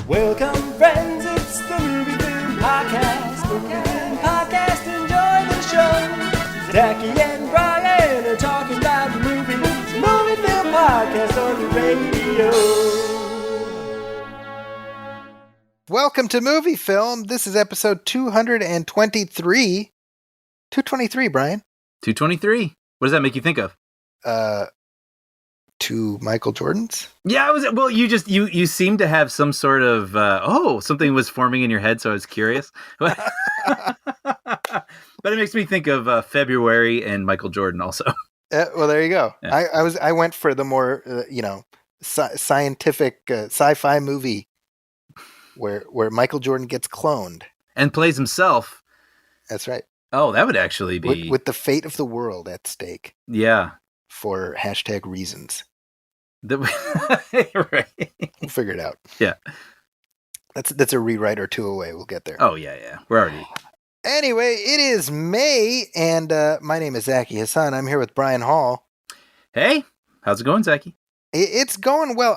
Welcome, friends, it's the Movie Film Podcast. Movie Film Podcast, enjoy the show. Zachy and Brian are talking about movies. Movie Film Podcast on the radio. Welcome to Movie Film. This is episode 223. 223, Brian. 223. What does that make you think of? Two Michael Jordans? Yeah, you seem to have some sort of something was forming in your head, so I was curious. But it makes me think of February and Michael Jordan also. Well, there you go. Yeah. I went for the more scientific sci-fi movie where Michael Jordan gets cloned and plays himself. That's right. Oh, that would actually be with the fate of the world at stake. Yeah. For #reasons. Right. We'll figure it out. Yeah. That's a rewrite or two away. We'll get there. Oh, yeah. We're already... Anyway, it is May, and my name is Zachy Hassan. I'm here with Brian Hall. Hey, how's it going, Zachy? It's going well.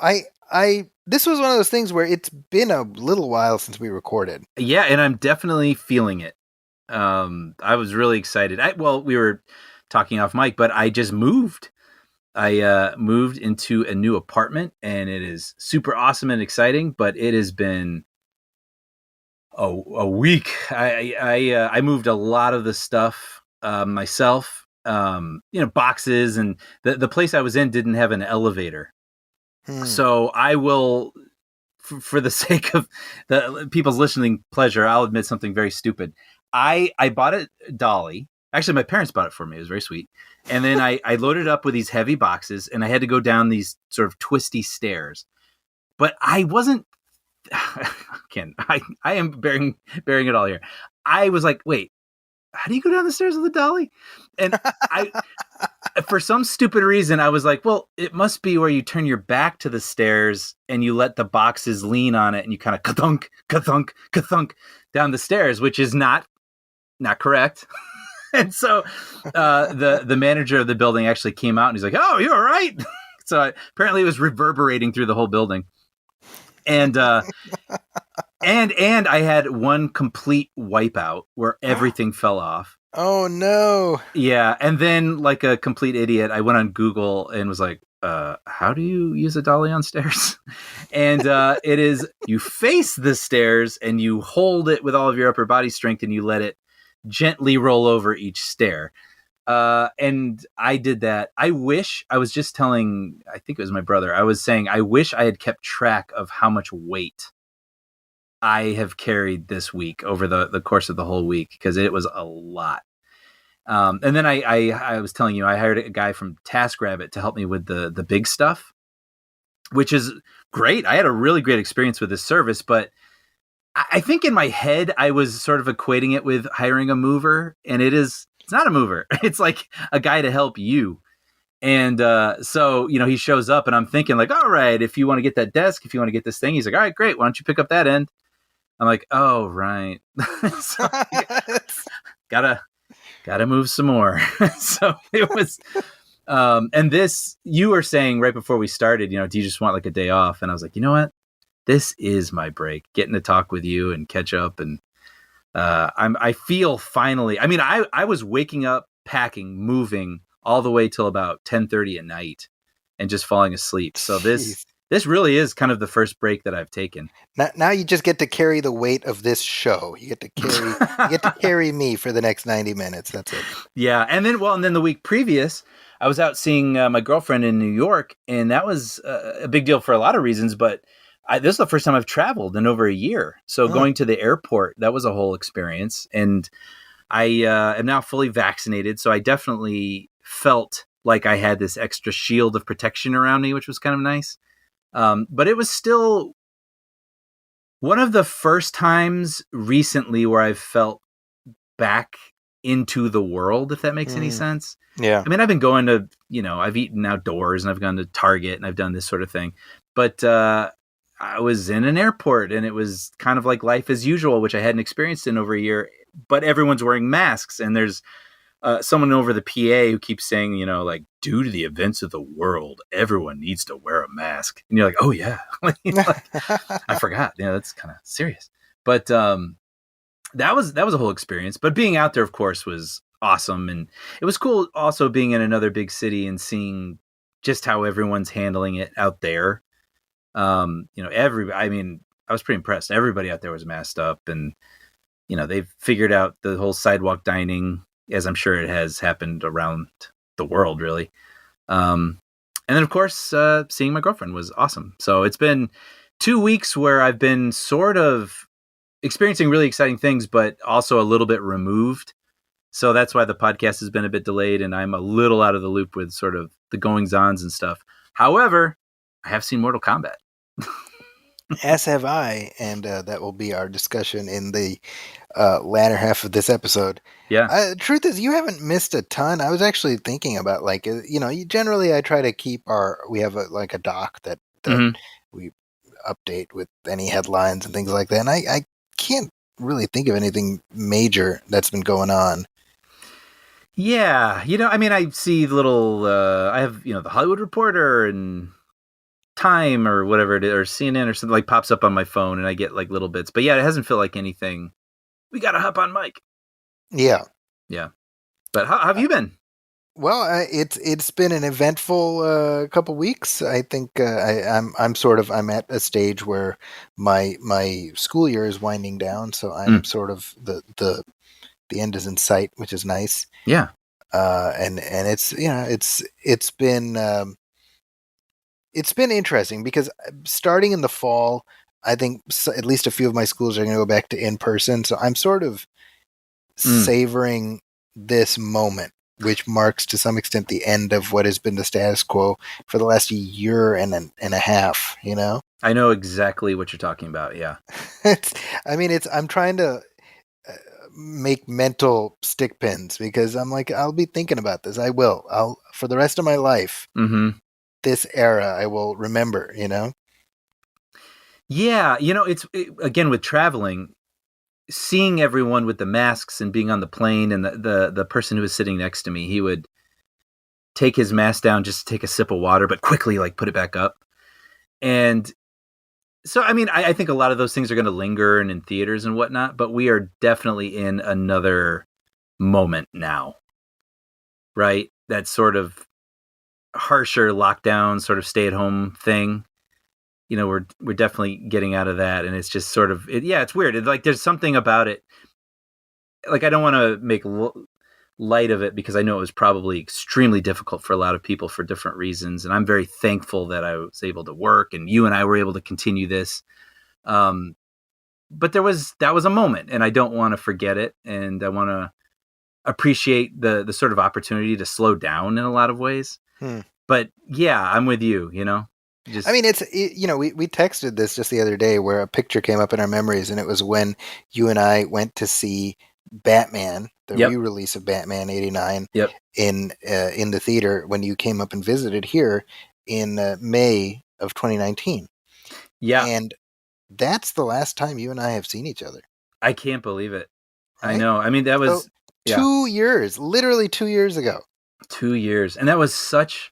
This was one of those things where it's been a little while since we recorded. Yeah, and I'm definitely feeling it. I was really excited. We were talking off mic, but I just moved. I moved into a new apartment, and it is super awesome and exciting, but it has been a week. I moved a lot of the stuff myself, boxes, and the place I was in didn't have an elevator. So I will, for the sake of the people's listening pleasure, I'll admit something very stupid. I bought a dolly. Actually, my parents bought it for me. It was very sweet. And then I loaded it up with these heavy boxes, and I had to go down these sort of twisty stairs. But I wasn't. I am bearing it all here. I was like, wait, how do you go down the stairs with a dolly? And for some stupid reason, I was like, well, it must be where you turn your back to the stairs and you let the boxes lean on it, and you kind of ka-thunk, ka-thunk, ka-thunk down the stairs, which is not correct. And so the manager of the building actually came out and he's like, oh, you're all right. So apparently it was reverberating through the whole building. And and I had one complete wipeout where everything fell off. Oh, no. Yeah. And then, like a complete idiot, I went on Google and was like, how do you use a dolly on stairs? And it is, you face the stairs and you hold it with all of your upper body strength and you let it gently roll over each stair. And I did that. I wish, I was just telling, I think it was my brother, I was saying, I wish I had kept track of how much weight I have carried this week over the course of the whole week, because it was a lot. And then I was telling you, I hired a guy from TaskRabbit to help me with the big stuff, which is great. I had a really great experience with this service, but I think in my head, I was sort of equating it with hiring a mover, and it's not a mover. It's like a guy to help you. And so, he shows up and I'm thinking like, all right, if you want to get that desk, if you want to get this thing, he's like, all right, great. Why don't you pick up that end? I'm like, oh, right. So, gotta move some more. So it was, and this, you were saying right before we started, do you just want like a day off? And I was like, you know what? This is my break, getting to talk with you and catch up. And I feel finally, I was waking up, packing, moving all the way till about 10:30 at night and just falling asleep. So this really is kind of the first break that I've taken. Now you just get to carry the weight of this show. You get to carry me for the next 90 minutes. That's it. Yeah. And then the week previous, I was out seeing my girlfriend in New York, and that was a big deal for a lot of reasons, but this is the first time I've traveled in over a year. So going to the airport, that was a whole experience. And I am now fully vaccinated. So I definitely felt like I had this extra shield of protection around me, which was kind of nice. But it was still one of the first times recently where I've felt back into the world, if that makes any sense. Yeah. I've been going to, I've eaten outdoors and I've gone to Target and I've done this sort of thing. But I was in an airport and it was kind of like life as usual, which I hadn't experienced in over a year, but everyone's wearing masks and there's someone over the PA who keeps saying, you know, like, due to the events of the world, everyone needs to wear a mask. And you're like, oh yeah, like, I forgot. Yeah, that's kind of serious. But that was a whole experience. But being out there, of course, was awesome, and it was cool also being in another big city and seeing just how everyone's handling it out there. You know, I was pretty impressed. Everybody out there was masked up, and you know, they've figured out the whole sidewalk dining, as I'm sure it has happened around the world, really. And then, of course, seeing my girlfriend was awesome. So it's been 2 weeks where I've been sort of experiencing really exciting things, but also a little bit removed. So that's why the podcast has been a bit delayed, and I'm a little out of the loop with sort of the goings-ons and stuff. However, I have seen Mortal Kombat. As have I, and that will be our discussion in the latter half of this episode. Yeah. Truth is, you haven't missed a ton. I was actually thinking about, like, you know, generally I try to keep we have a doc that we update with any headlines and things like that, and I can't really think of anything major that's been going on. Yeah, you know, I mean, I see little, I have, you know, the Hollywood Reporter and Time or whatever it is, or CNN or something, like, pops up on my phone, and I get like little bits. But yeah, it hasn't felt like anything. We got to hop on mic. Yeah. But how have you been? Well, it's been an eventful couple weeks. I think I'm at a stage where my school year is winding down, so I'm sort of the end is in sight, which is nice. Yeah. And it's, you know, it's been interesting because starting in the fall, I think at least a few of my schools are going to go back to in person. So I'm sort of savoring this moment, which marks to some extent the end of what has been the status quo for the last year and a half, you know? I know exactly what you're talking about. Yeah. I'm trying to make mental stick pins because I'm like, I'll be thinking about this. I'll for the rest of my life. Mm-hmm. This era I will remember, you know? Yeah. You know, again, with traveling, seeing everyone with the masks and being on the plane, and the person who was sitting next to me, he would take his mask down just to take a sip of water, but quickly like put it back up. And so, I mean, I think a lot of those things are going to linger and in theaters and whatnot, but we are definitely in another moment now, right? That sort of harsher lockdown, sort of stay at home thing. You know, we're definitely getting out of that, and it's just sort of it's weird. Like there's something about it. Like I don't want to make light of it because I know it was probably extremely difficult for a lot of people for different reasons, and I'm very thankful that I was able to work, and you and I were able to continue this. But that was a moment, and I don't want to forget it, and I want to appreciate the sort of opportunity to slow down in a lot of ways. But yeah, I'm with you. You know. I mean, we texted this just the other day where a picture came up in our memories, and it was when you and I went to see Batman, the re-release of Batman '89 in the theater when you came up and visited here in May of 2019. Yeah. And that's the last time you and I have seen each other. I can't believe it. Right? I know. I mean, that was 2 years, literally 2 years ago. 2 years. And that was such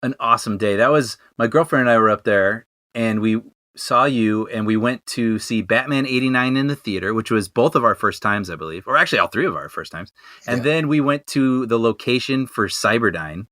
an awesome day. That was my girlfriend and I were up there, and we saw you, and we went to see Batman '89 in the theater, which was both of our first times, I believe, or actually all three of our first times. And then we went to the location for Cyberdyne.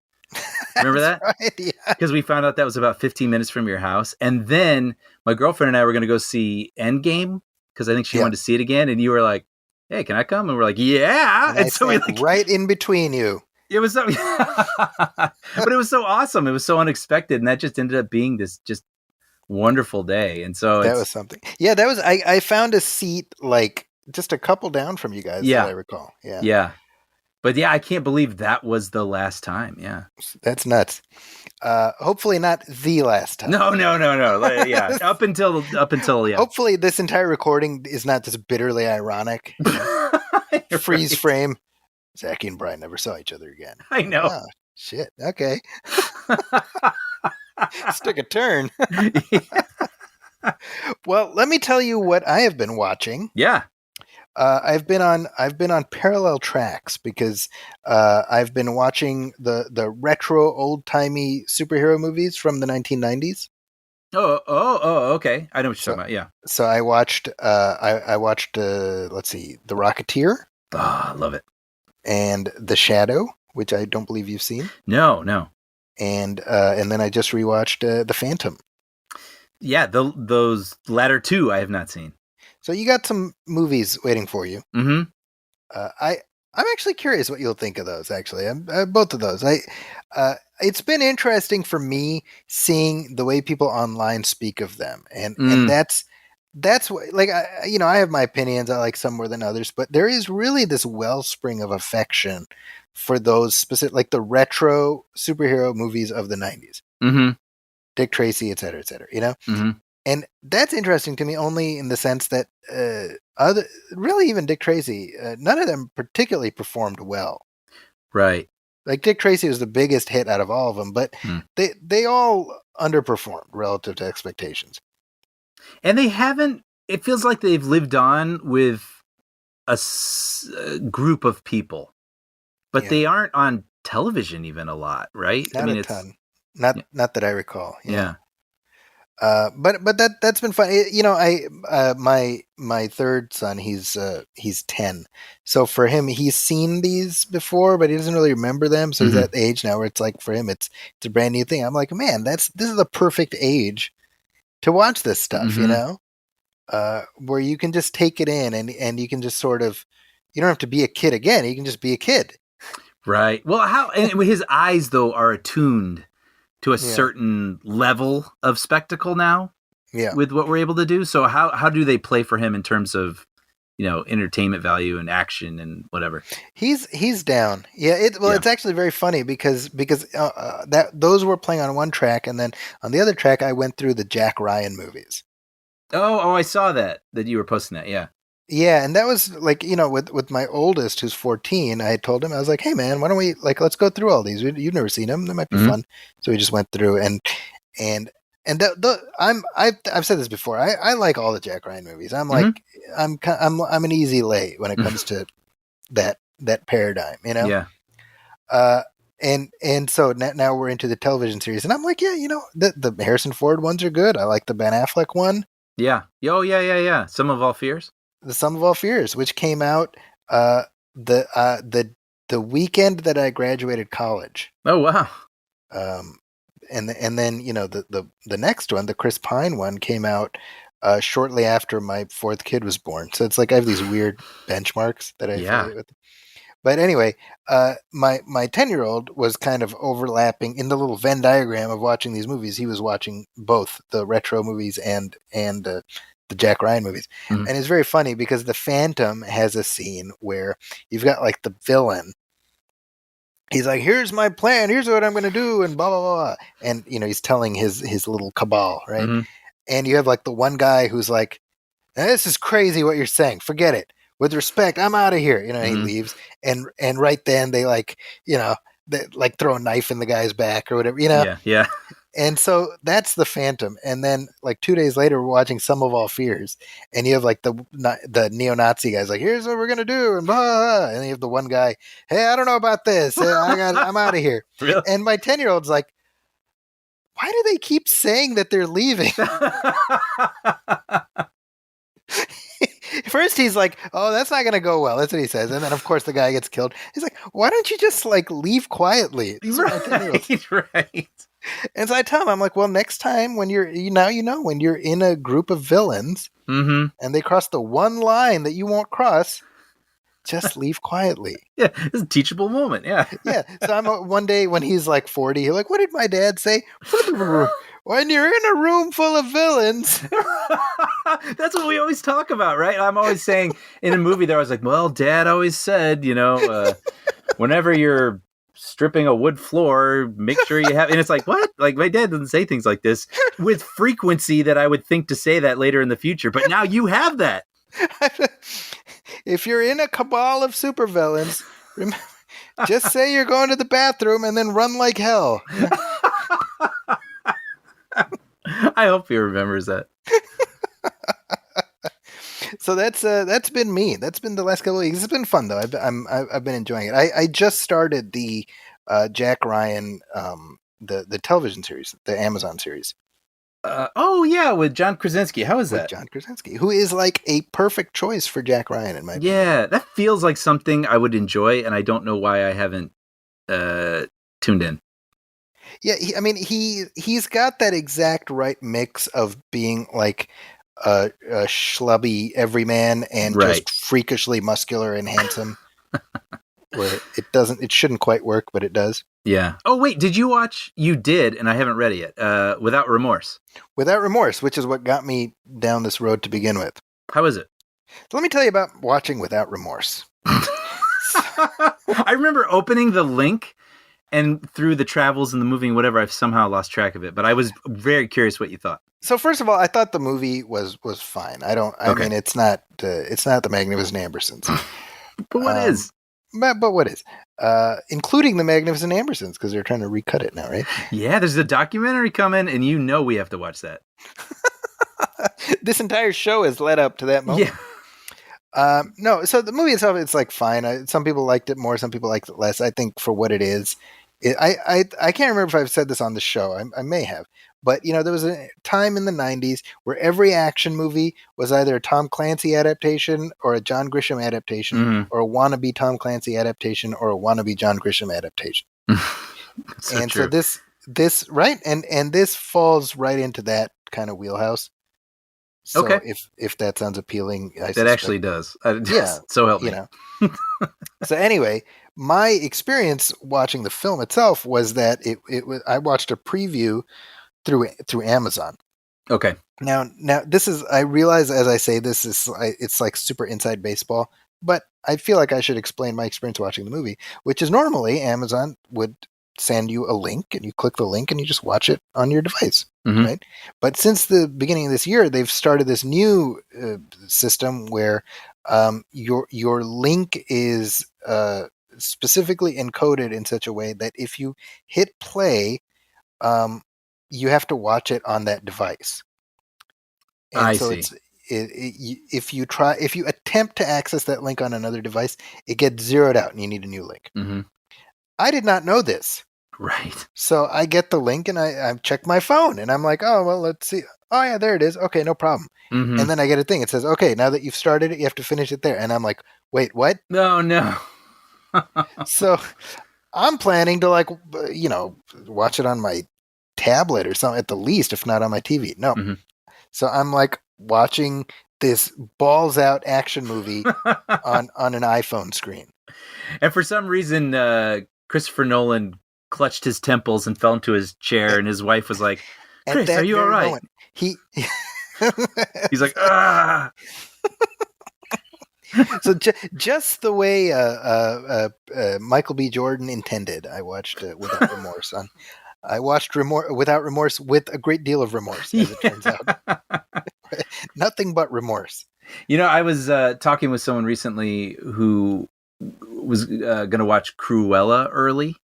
Remember that? Right, yeah. Because we found out that was about 15 minutes from your house. And then my girlfriend and I were going to go see Endgame because I think she wanted to see it again. And you were like, "Hey, can I come?" And we're like, "Yeah." And so we right in between you. It was so, but it was so awesome. It was so unexpected, and that just ended up being this just wonderful day. And so that was something. Yeah, that was. I found a seat like just a couple down from you guys. Yeah, that I recall. Yeah. But yeah, I can't believe that was the last time. Yeah, that's nuts. Hopefully not the last time. No. Yeah, up until yeah. Hopefully this entire recording is not just bitterly ironic. Freeze frame. Zachy and Brian never saw each other again. I know. Oh, shit. Okay. This took a turn. Well, let me tell you what I have been watching. Yeah. I've been on parallel tracks because I've been watching the retro old timey superhero movies from the 1990s. Okay. I know what you're talking about. Yeah. So I watched let's see, The Rocketeer. I love it. And The Shadow, which I don't believe you've seen. No. And then I just rewatched The Phantom. Yeah, those latter two I have not seen. So you got some movies waiting for you. Mm-hmm. I'm actually curious what you'll think of those. Actually, both of those. It's been interesting for me seeing the way people online speak of them, and that's what, like, I have my opinions. I like some more than others, but there is really this wellspring of affection for those specific, like the retro superhero movies of the 90s. Mm-hmm. Dick Tracy, et cetera, Mm-hmm. And that's interesting to me only in the sense that even Dick Tracy, none of them particularly performed well. Right. Like Dick Tracy was the biggest hit out of all of them, but they all underperformed relative to expectations. And they haven't. It feels like they've lived on with a group of people, but they aren't on television even a lot, right? Not a ton. Not that I recall. Yeah. But that's been fun. My third son, he's 10, so for him, he's seen these before, but he doesn't really remember them. So he's at the age now where it's like for him, it's a brand new thing. I'm like, man, this is the perfect age to watch this stuff, where you can just take it in and you can just sort of, you don't have to be a kid again. You can just be a kid. Right. Well, and his eyes though are attuned to a certain level of spectacle now with what we're able to do. So how do they play for him in terms of, entertainment value and action and whatever? He's down. Yeah. It's actually very funny because those were playing on one track. And then on the other track, I went through the Jack Ryan movies. Oh, I saw that you were posting that. Yeah. Yeah, and that was like, with my oldest, who's 14, I told him, I was like, hey man, why don't we, like, let's go through all these. You've never seen them. They might be fun. So we just went through and I've said this before. I like all the Jack Ryan movies. I'm like, I'm an easy lay when it comes to that paradigm, Yeah. And so now we're into the television series and I'm like, yeah, the Harrison Ford ones are good. I like the Ben Affleck one. Yeah. Oh, yeah. Sum of All Fears. The Sum of All Fears, which came out the weekend that I graduated college. Oh wow! And then the next one, the Chris Pine one, came out shortly after my fourth kid was born. So it's like I have these weird benchmarks that I affiliate with. But anyway, my 10-year-old was kind of overlapping in the little Venn diagram of watching these movies. He was watching both the retro movies and the Jack Ryan movies. And it's very funny because The Phantom has a scene where you've got like the villain. He's like, here's my plan. Here's what I'm going to do. And blah, blah, blah. And, he's telling his little cabal, right? And you have like the one guy who's like, this is crazy what you're saying. Forget it. With respect, I'm out of here. He leaves. And right then they like, they like throw a knife in the guy's back or whatever, Yeah. And so that's The Phantom. And then like 2 days later, we're watching Sum of All Fears. And you have like the neo-Nazi guys like, here's what we're going to do. And blah, blah, blah. And you have the one guy, hey, I don't know about this. I'm out of here. Really? And my 10-year-old's like, why do they keep saying that they're leaving? First he's like, oh, that's not going to go well. That's what he says. And then of course the guy gets killed. He's like, why don't you just like leave quietly? Right. And so I tell him, I'm like, well, next time when you're when you're in a group of villains and they cross the one line that you won't cross, just leave quietly. Yeah, it's a teachable moment. Yeah. Yeah. So one day when he's like 40, he's like, what did my dad say? When you're in a room full of villains. That's what we always talk about, right? I'm always saying in a movie there, I was like, well, Dad always said, whenever you're stripping a wood floor, make sure you have, and it's like, what? Like my dad doesn't say things like this with frequency that I would think to say that later in the future. But now you have that. If you're in a cabal of supervillains, just say you're going to the bathroom and then run like hell. I hope he remembers that. So that's been me. That's been the last couple of weeks. It's been fun though. I've been enjoying it. I just started the Jack Ryan the television series, the Amazon series. Oh yeah, with John Krasinski. How is that? With John Krasinski, who is like a perfect choice for Jack Ryan in my opinion. Yeah, that feels like something I would enjoy, and I don't know why I haven't tuned in. Yeah, he's got that exact right mix of being like a schlubby everyman and just freakishly muscular and handsome. Where it shouldn't quite work, but it does. Yeah. Oh wait, did you watch? You did, and I haven't read it yet. Without Remorse. Without Remorse, which is what got me down this road to begin with. How is it? So let me tell you about watching Without Remorse. I remember opening the link, and through the travels and the movie and whatever, I've somehow lost track of it. But I was very curious what you thought. So first of all, I thought the movie was fine. I mean, it's not the Magnificent Ambersons. But what is? But what is? Including the Magnificent Ambersons, because they're trying to recut it now, right? Yeah, there's a documentary coming, and we have to watch that. This entire show has led up to that moment. Yeah. No, so the movie itself, it's like fine. Some people liked it more, some people liked it less. I think for what it is, I can't remember if I've said this on the show. I may have. But, there was a time in the 90s where every action movie was either a Tom Clancy adaptation or a John Grisham adaptation or a wannabe Tom Clancy adaptation or a wannabe John Grisham adaptation. So true. So this right? And this falls right into that kind of wheelhouse. So if that sounds appealing, I suspect, actually does. Yeah. So help me. So anyway, my experience watching the film itself was that I watched a preview through Amazon. Okay. Now this is, I realize as I say this is, it's like super inside baseball, but I feel like I should explain my experience watching the movie, which is normally Amazon would send you a link and you click the link and you just watch it on your device, right? But since the beginning of this year, they've started this new system where your link is specifically encoded in such a way that if you hit play, you have to watch it on that device. And I so see. If you attempt to access that link on another device, it gets zeroed out and you need a new link. I did not know this. Right. So I get the link and I check my phone and I'm like, oh, well, let's see. Oh yeah, there it is. Okay, no problem. And then I get a thing. It says, okay, now that you've started it, you have to finish it there. And I'm like, wait, what? No. So I'm planning to watch it on my tablet or something at the least, if not on my TV. No. So I'm like watching this balls out action movie on an iPhone screen. And for some reason, Christopher Nolan clutched his temples and fell into his chair, and his wife was like, "Chris, are you all right?" Moment, he's like, "Ah." So just the way Michael B. Jordan intended, I watched Without Remorse on. I watched Without Remorse with a great deal of remorse, as it turns out. Nothing but remorse. I was talking with someone recently who was going to watch Cruella early,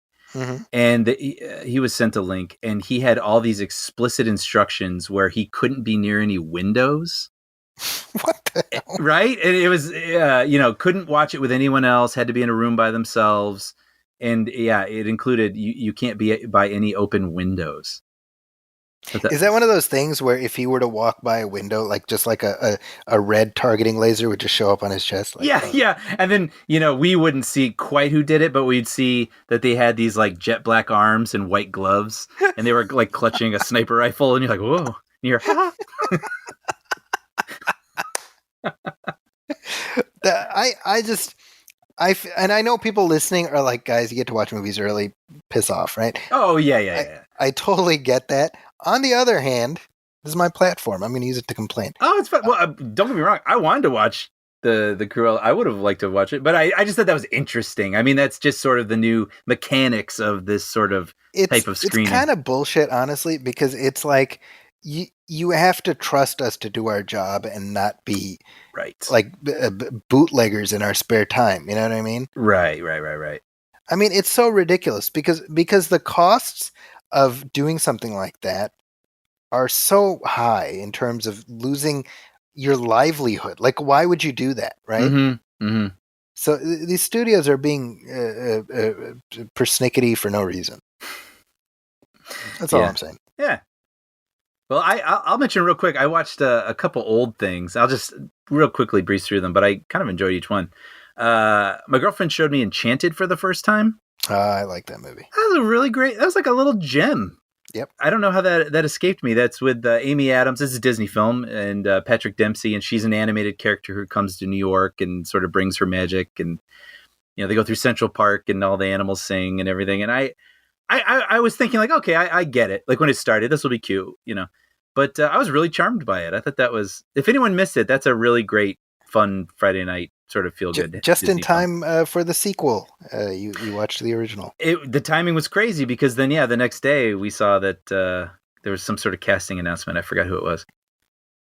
and he was sent a link, and he had all these explicit instructions where he couldn't be near any windows. What the hell? Right? And it was, couldn't watch it with anyone else, had to be in a room by themselves. And yeah, it included you can't be by any open windows. Is that one of those things where if he were to walk by a window, like just like a red targeting laser would just show up on his chest? Like, yeah. And then, we wouldn't see quite who did it, but we'd see that they had these like jet black arms and white gloves, and they were like clutching a sniper rifle, and you're like, whoa. And you're, and I know people listening are like, guys, you get to watch movies early, piss off, right? Oh, yeah. I totally get that. On the other hand, this is my platform. I'm going to use it to complain. Oh, it's fun. Well, don't get me wrong. I wanted to watch the Cruella. I would have liked to watch it, but I just thought that was interesting. I mean, that's just sort of the new mechanics of this sort of type of screening. It's kind of bullshit, honestly, because it's like you have to trust us to do our job and not be like bootleggers in our spare time. You know what I mean? Right. I mean, it's so ridiculous because the costs of doing something like that are so high in terms of losing, your livelihood. Like, why would you do that, right? Mm-hmm. Mm-hmm. So these studios are being persnickety for no reason. That's all I'm saying. Yeah. Well, I'll mention real quick. I watched a couple old things. I'll just real quickly breeze through them, but I kind of enjoyed each one. My girlfriend showed me Enchanted for the first time. I like that movie. That was a really great. That was like a little gem. Yep. I don't know how that escaped me. That's with Amy Adams. This is a Disney film, and Patrick Dempsey, and she's an animated character who comes to New York and sort of brings her magic. And they go through Central Park, and all the animals sing and everything. And I was thinking like, okay, I get it. Like when it started, this will be cute, But I was really charmed by it. I thought that was, if anyone missed it, that's a really great, fun Friday night sort of feel good. Just Disney in time for the sequel. You watched the original. The timing was crazy because then, the next day we saw that there was some sort of casting announcement. I forgot who it was,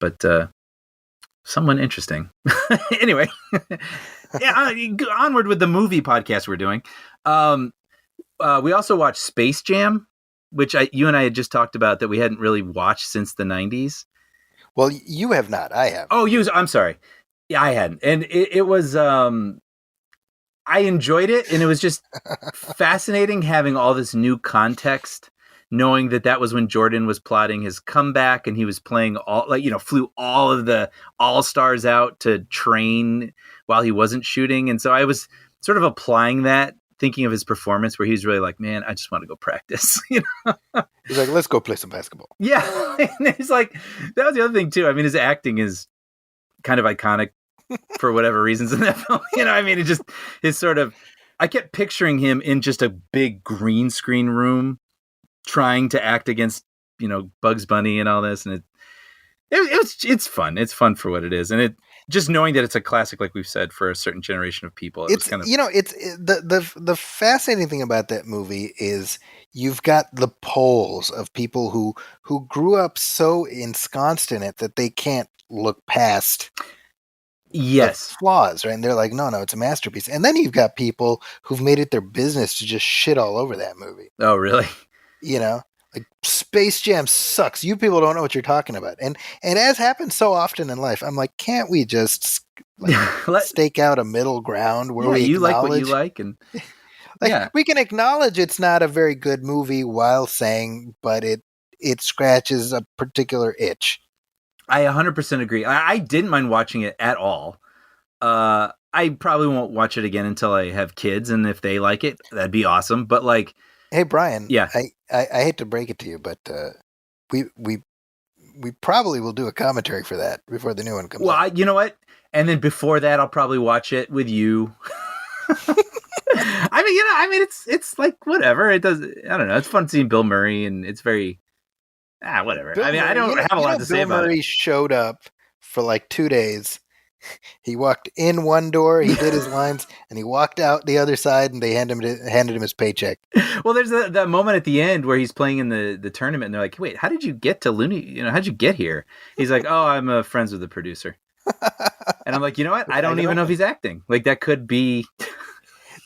but someone interesting. Anyway, onward with the movie podcast we're doing. We also watched Space Jam, which you and I had just talked about that we hadn't really watched since the 90s. Well, you have not. I have. Oh, I'm sorry. Yeah, I hadn't. And it was, I enjoyed it. And it was just fascinating having all this new context, knowing that was when Jordan was plotting his comeback and he was playing flew all of the all-stars out to train while he wasn't shooting. And so I was sort of applying that, thinking of his performance where he's really like, man, I just want to go practice. He's like, let's go play some basketball. Yeah. And he's like, that was the other thing too. I mean, his acting is kind of iconic for whatever reasons in that film. It just is sort of, I kept picturing him in just a big green screen room trying to act against, Bugs Bunny and all this. And it's fun. It's fun for what it is. And just knowing that it's a classic, like we've said, for a certain generation of people. It's kind of, the fascinating thing about that movie is you've got the poles of people who grew up so ensconced in it that they can't look past the flaws, right? And they're like, no, it's a masterpiece. And then you've got people who've made it their business to just shit all over that movie. Oh, really? Like Space Jam sucks. You people don't know what you're talking about. And as happens so often in life, I'm like, can't we just stake out a middle ground where we you acknowledge like what you like, and we can acknowledge it's not a very good movie while saying, but it scratches a particular itch. I 100% agree. I didn't mind watching it at all. I probably won't watch it again until I have kids, and if they like it, that'd be awesome. But like, hey Brian, yeah, I hate to break it to you, but we probably will do a commentary for that before the new one comes out. Well, you know what? And then before that, I'll probably watch it with you. It's like whatever. It does. I don't know. It's fun seeing Bill Murray, and it's very whatever. Bill Murray, I don't have a lot to say about it. Bill Murray showed up for like 2 days. He walked in one door, he did his lines, and he walked out the other side, and they handed him his paycheck. Well, there's that moment at the end where he's playing in the tournament, and they're like, "Wait, how did you get to Looney? How'd you get here?" He's like, "Oh, I'm friends with the producer." And I'm like, you know what? I don't even know if he's acting. Like that could be.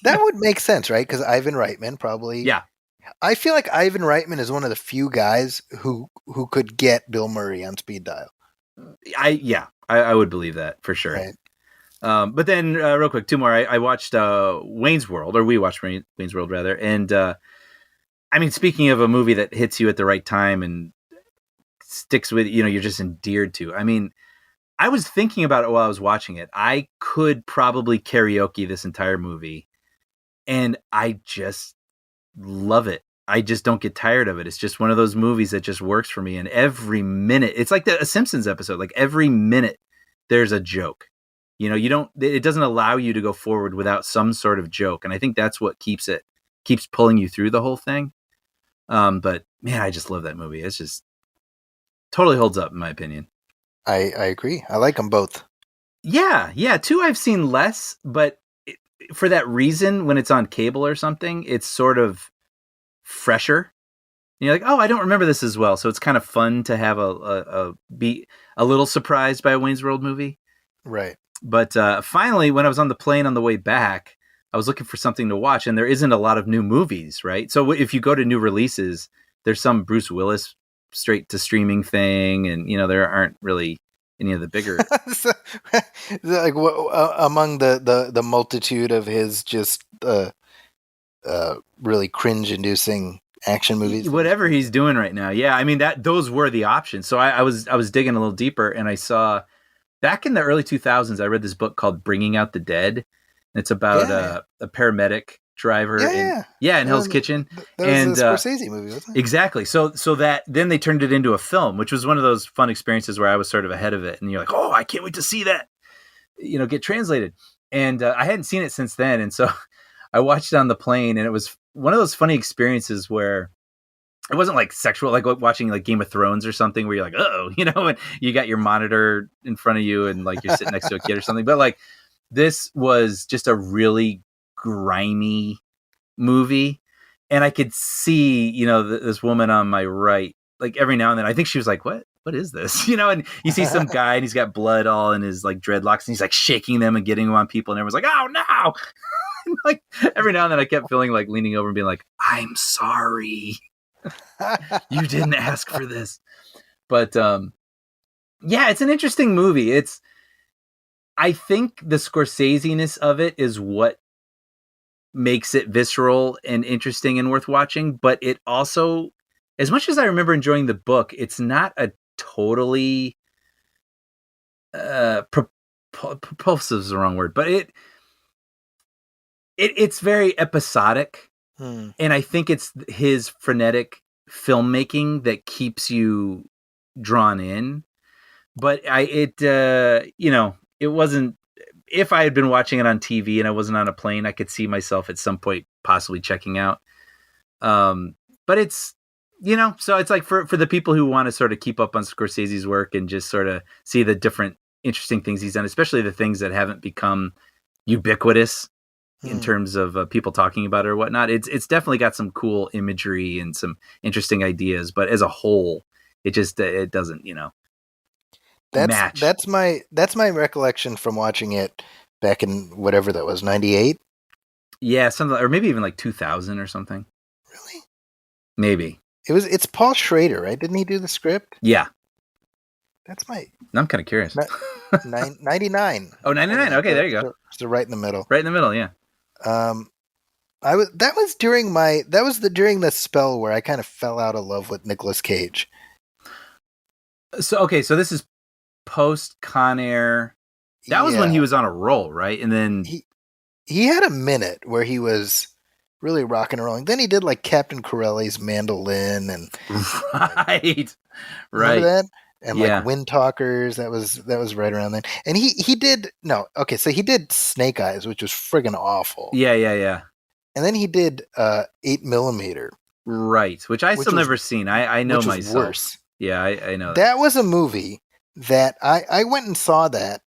That would make sense, right? Because Ivan Reitman probably. Yeah. I feel like Ivan Reitman is one of the few guys who could get Bill Murray on speed dial. I would believe that for sure. Right. But then real quick, two more. I watched Wayne's World, or we watched Wayne's World rather. And speaking of a movie that hits you at the right time and sticks with, you're just endeared to. I was thinking about it while I was watching it. I could probably karaoke this entire movie, and I just love it. I just don't get tired of it. It's just one of those movies that just works for me. And every minute, it's like a Simpsons episode. Like every minute, there's a joke. It doesn't allow you to go forward without some sort of joke. And I think that's what keeps pulling you through the whole thing. But man, I just love that movie. It's just totally holds up in my opinion. I agree. I like them both. Yeah. 2 I've seen less, but for that reason, when it's on cable or something, it's sort of fresher. And you're like, oh, I don't remember this as well. So it's kind of fun to have be a little surprised by a Wayne's World movie. Right. But finally, when I was on the plane on the way back, I was looking for something to watch, and there isn't a lot of new movies, right? So if you go to new releases, there's some Bruce Willis straight to streaming thing, and there aren't really any of the bigger. So, like among the multitude of his just really cringe-inducing action movies, whatever he's doing right now. Yeah, I mean those were the options. So I was digging a little deeper, and I saw back in the early 2000s, I read this book called Bringing Out the Dead. It's about a paramedic driver in Hell's Kitchen. That was a Scorsese movie, wasn't it? Exactly. So that then they turned it into a film, which was one of those fun experiences where I was sort of ahead of it, and you're like, oh, I can't wait to see that, get translated. And I hadn't seen it since then, and so I watched it on the plane, and it was one of those funny experiences where it wasn't like sexual, like watching like Game of Thrones or something where you're like, oh, and you got your monitor in front of you and like you're sitting next to a kid or something. But like this was just a really grimy movie. And I could see, this woman on my right, like every now and then, I think she was like, what is this? And you see some guy and he's got blood all in his like dreadlocks and he's like shaking them and getting them on people. And everyone's like, oh no. And, like every now and then I kept feeling like leaning over and being like, I'm sorry. You didn't ask for this. But it's an interesting movie. I think the Scorsese-ness of it is what makes it visceral and interesting and worth watching. But it also, as much as I remember enjoying the book, it's not a totally propulsive is the wrong word, but it's very episodic. And I think it's his frenetic filmmaking that keeps you drawn in. But it wasn't, if I had been watching it on TV and I wasn't on a plane, I could see myself at some point possibly checking out. But it's, so it's like for the people who want to sort of keep up on Scorsese's work and just sort of see the different interesting things he's done, especially the things that haven't become ubiquitous in terms of people talking about it or whatnot. It's definitely got some cool imagery and some interesting ideas, but as a whole, it just, it doesn't, match. That's my recollection from watching it back in whatever that was, 98. Yeah. Something, or maybe even like 2000 or something. Really? Maybe. It's Paul Schrader, right? Didn't he do the script? Yeah. I'm kind of curious. 99. Oh, 99. Okay, there you go. So right in the middle. Right in the middle, yeah. That was during the spell where I kind of fell out of love with Nicolas Cage. So this is post Con Air. That was when he was on a roll, right? And then he had a minute where he was really rocking and rolling. Then he did like Captain Corelli's Mandolin and right. Remember that? And like Wind Talkers, that was right around then. And he did so he did Snake Eyes, which was friggin' awful. Yeah. And then he did 8mm. Right, which I still never seen. I know which myself. Worse. Yeah, I know. That was a movie that I went and saw that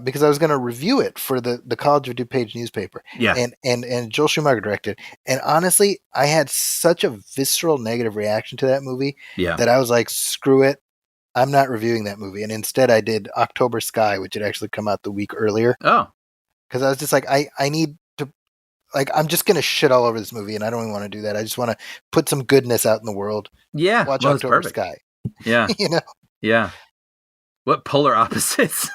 because I was going to review it for the College of DuPage newspaper. Yeah. And Joel Schumacher directed. And honestly, I had such a visceral negative reaction to that movie that I was like, screw it. I'm not reviewing that movie. And instead I did October Sky, which had actually come out the week earlier. Oh. Because I was just like, I need to, like, I'm just going to shit all over this movie, and I don't even want to do that. I just want to put some goodness out in the world. Yeah. Watch October Sky. Yeah. Yeah. What polar opposites?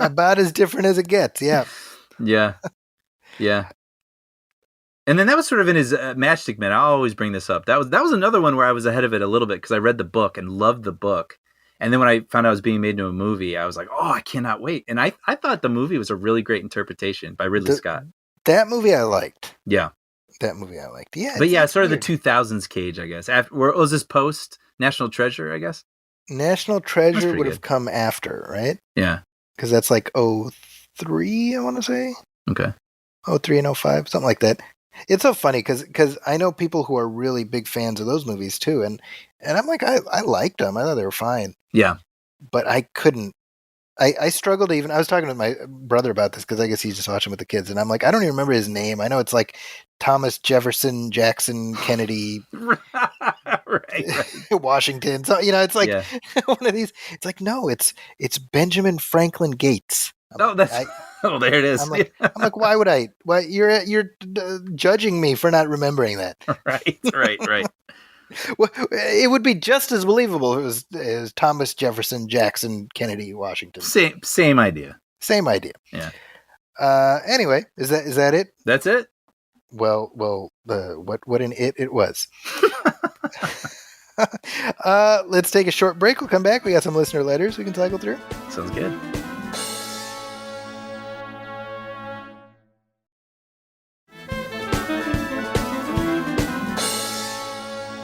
About as different as it gets. Yeah. Yeah. Yeah. And then that was sort of in his Matchstick Men. I'll always bring this up. That was another one where I was ahead of it a little bit because I read the book and loved the book. And then when I found out it was being made into a movie, I was like, oh, I cannot wait. And I thought the movie was a really great interpretation by Ridley Scott. That movie I liked. Yeah. That movie I liked. Yeah. But yeah, sort of the 2000s Cage, I guess. Was this post National Treasure, I guess? National Treasure would have come after, right? Yeah. Because that's like 03, I want to say. Okay. 03 and 05, something like that. It's so funny because I know people who are really big fans of those movies too, and I'm like, I liked them. I thought they were fine. Yeah. But I couldn't. I struggled to even. I was talking with my brother about this because I guess he's just watching with the kids, and I'm like, I don't even remember his name. I know it's like Thomas Jefferson Jackson Kennedy, right. Washington. So it's like one of these. It's like no, it's Benjamin Franklin Gates. There it is. I'm like, why would I? Why you're judging me for not remembering that? Right. Well, it would be just as believable if it was as Thomas Jefferson, Jackson, Kennedy, Washington. Same idea. Same idea. Yeah. Anyway, is that it? That's it. Well, what an it was. Let's take a short break. We'll come back. We got some listener letters we can cycle through. Sounds good.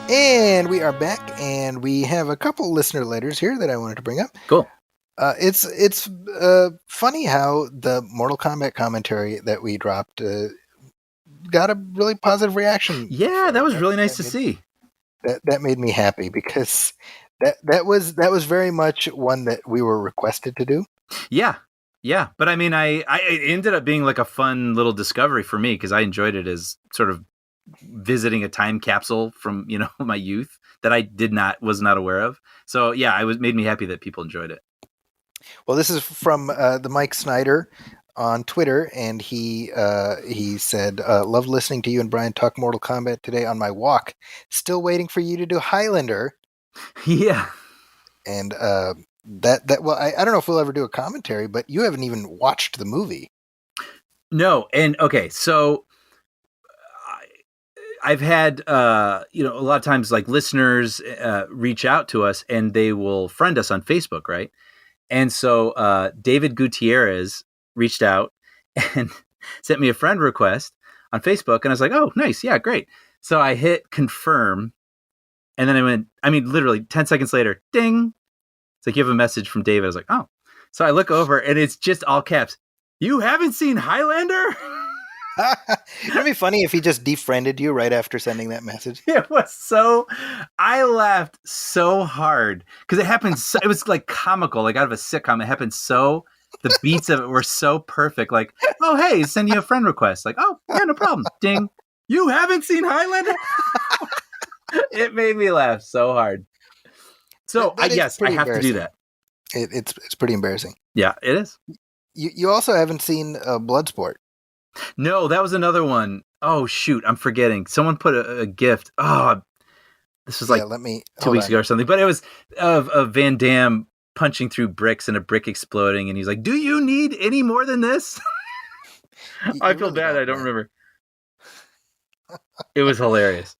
And we are back, and we have a couple listener letters here that I wanted to bring up. Cool. It's funny how the Mortal Kombat commentary that we dropped got a really positive reaction. Yeah, that was really nice to see. That made me happy because that was very much one that we were requested to do. Yeah. But I mean, it ended up being like a fun little discovery for me because I enjoyed it as sort of visiting a time capsule from my youth that I was not aware of. So yeah, made me happy that people enjoyed it. Well, this is from the Mike Snyder on Twitter, and he said, "Love listening to you and Brian talk Mortal Kombat today on my walk. Still waiting for you to do Highlander." Yeah, and that well, I don't know if we'll ever do a commentary, but you haven't even watched the movie. No, and okay, so I've had a lot of times like listeners reach out to us and they will friend us on Facebook, right? And so David Gutierrez reached out and sent me a friend request on Facebook, and I was like, "Oh, nice, yeah, great." So I hit confirm, and then literally 10 seconds later, ding! It's like you have a message from David. I was like, "Oh," so I look over and it's just all caps. "You haven't seen Highlander?" It'd be funny if he just defriended you right after sending that message. It was I laughed so hard because it happened. It was like comical, like out of a sitcom. It happened the beats of it were so perfect. Like, "Oh, hey, send you a friend request." Like, "Oh, yeah, no problem." Ding. "You haven't seen Highlander?" It made me laugh so hard. So I have to do that. It's pretty embarrassing. Yeah, it is. You also haven't seen Bloodsport. No, that was another one. Oh shoot, I'm forgetting. Someone put a gift. Oh, this was like 2 weeks ago or something. But it was of Van Damme punching through bricks and a brick exploding, and he's like, "Do you need any more than this?" I feel bad. I don't remember. It was hilarious.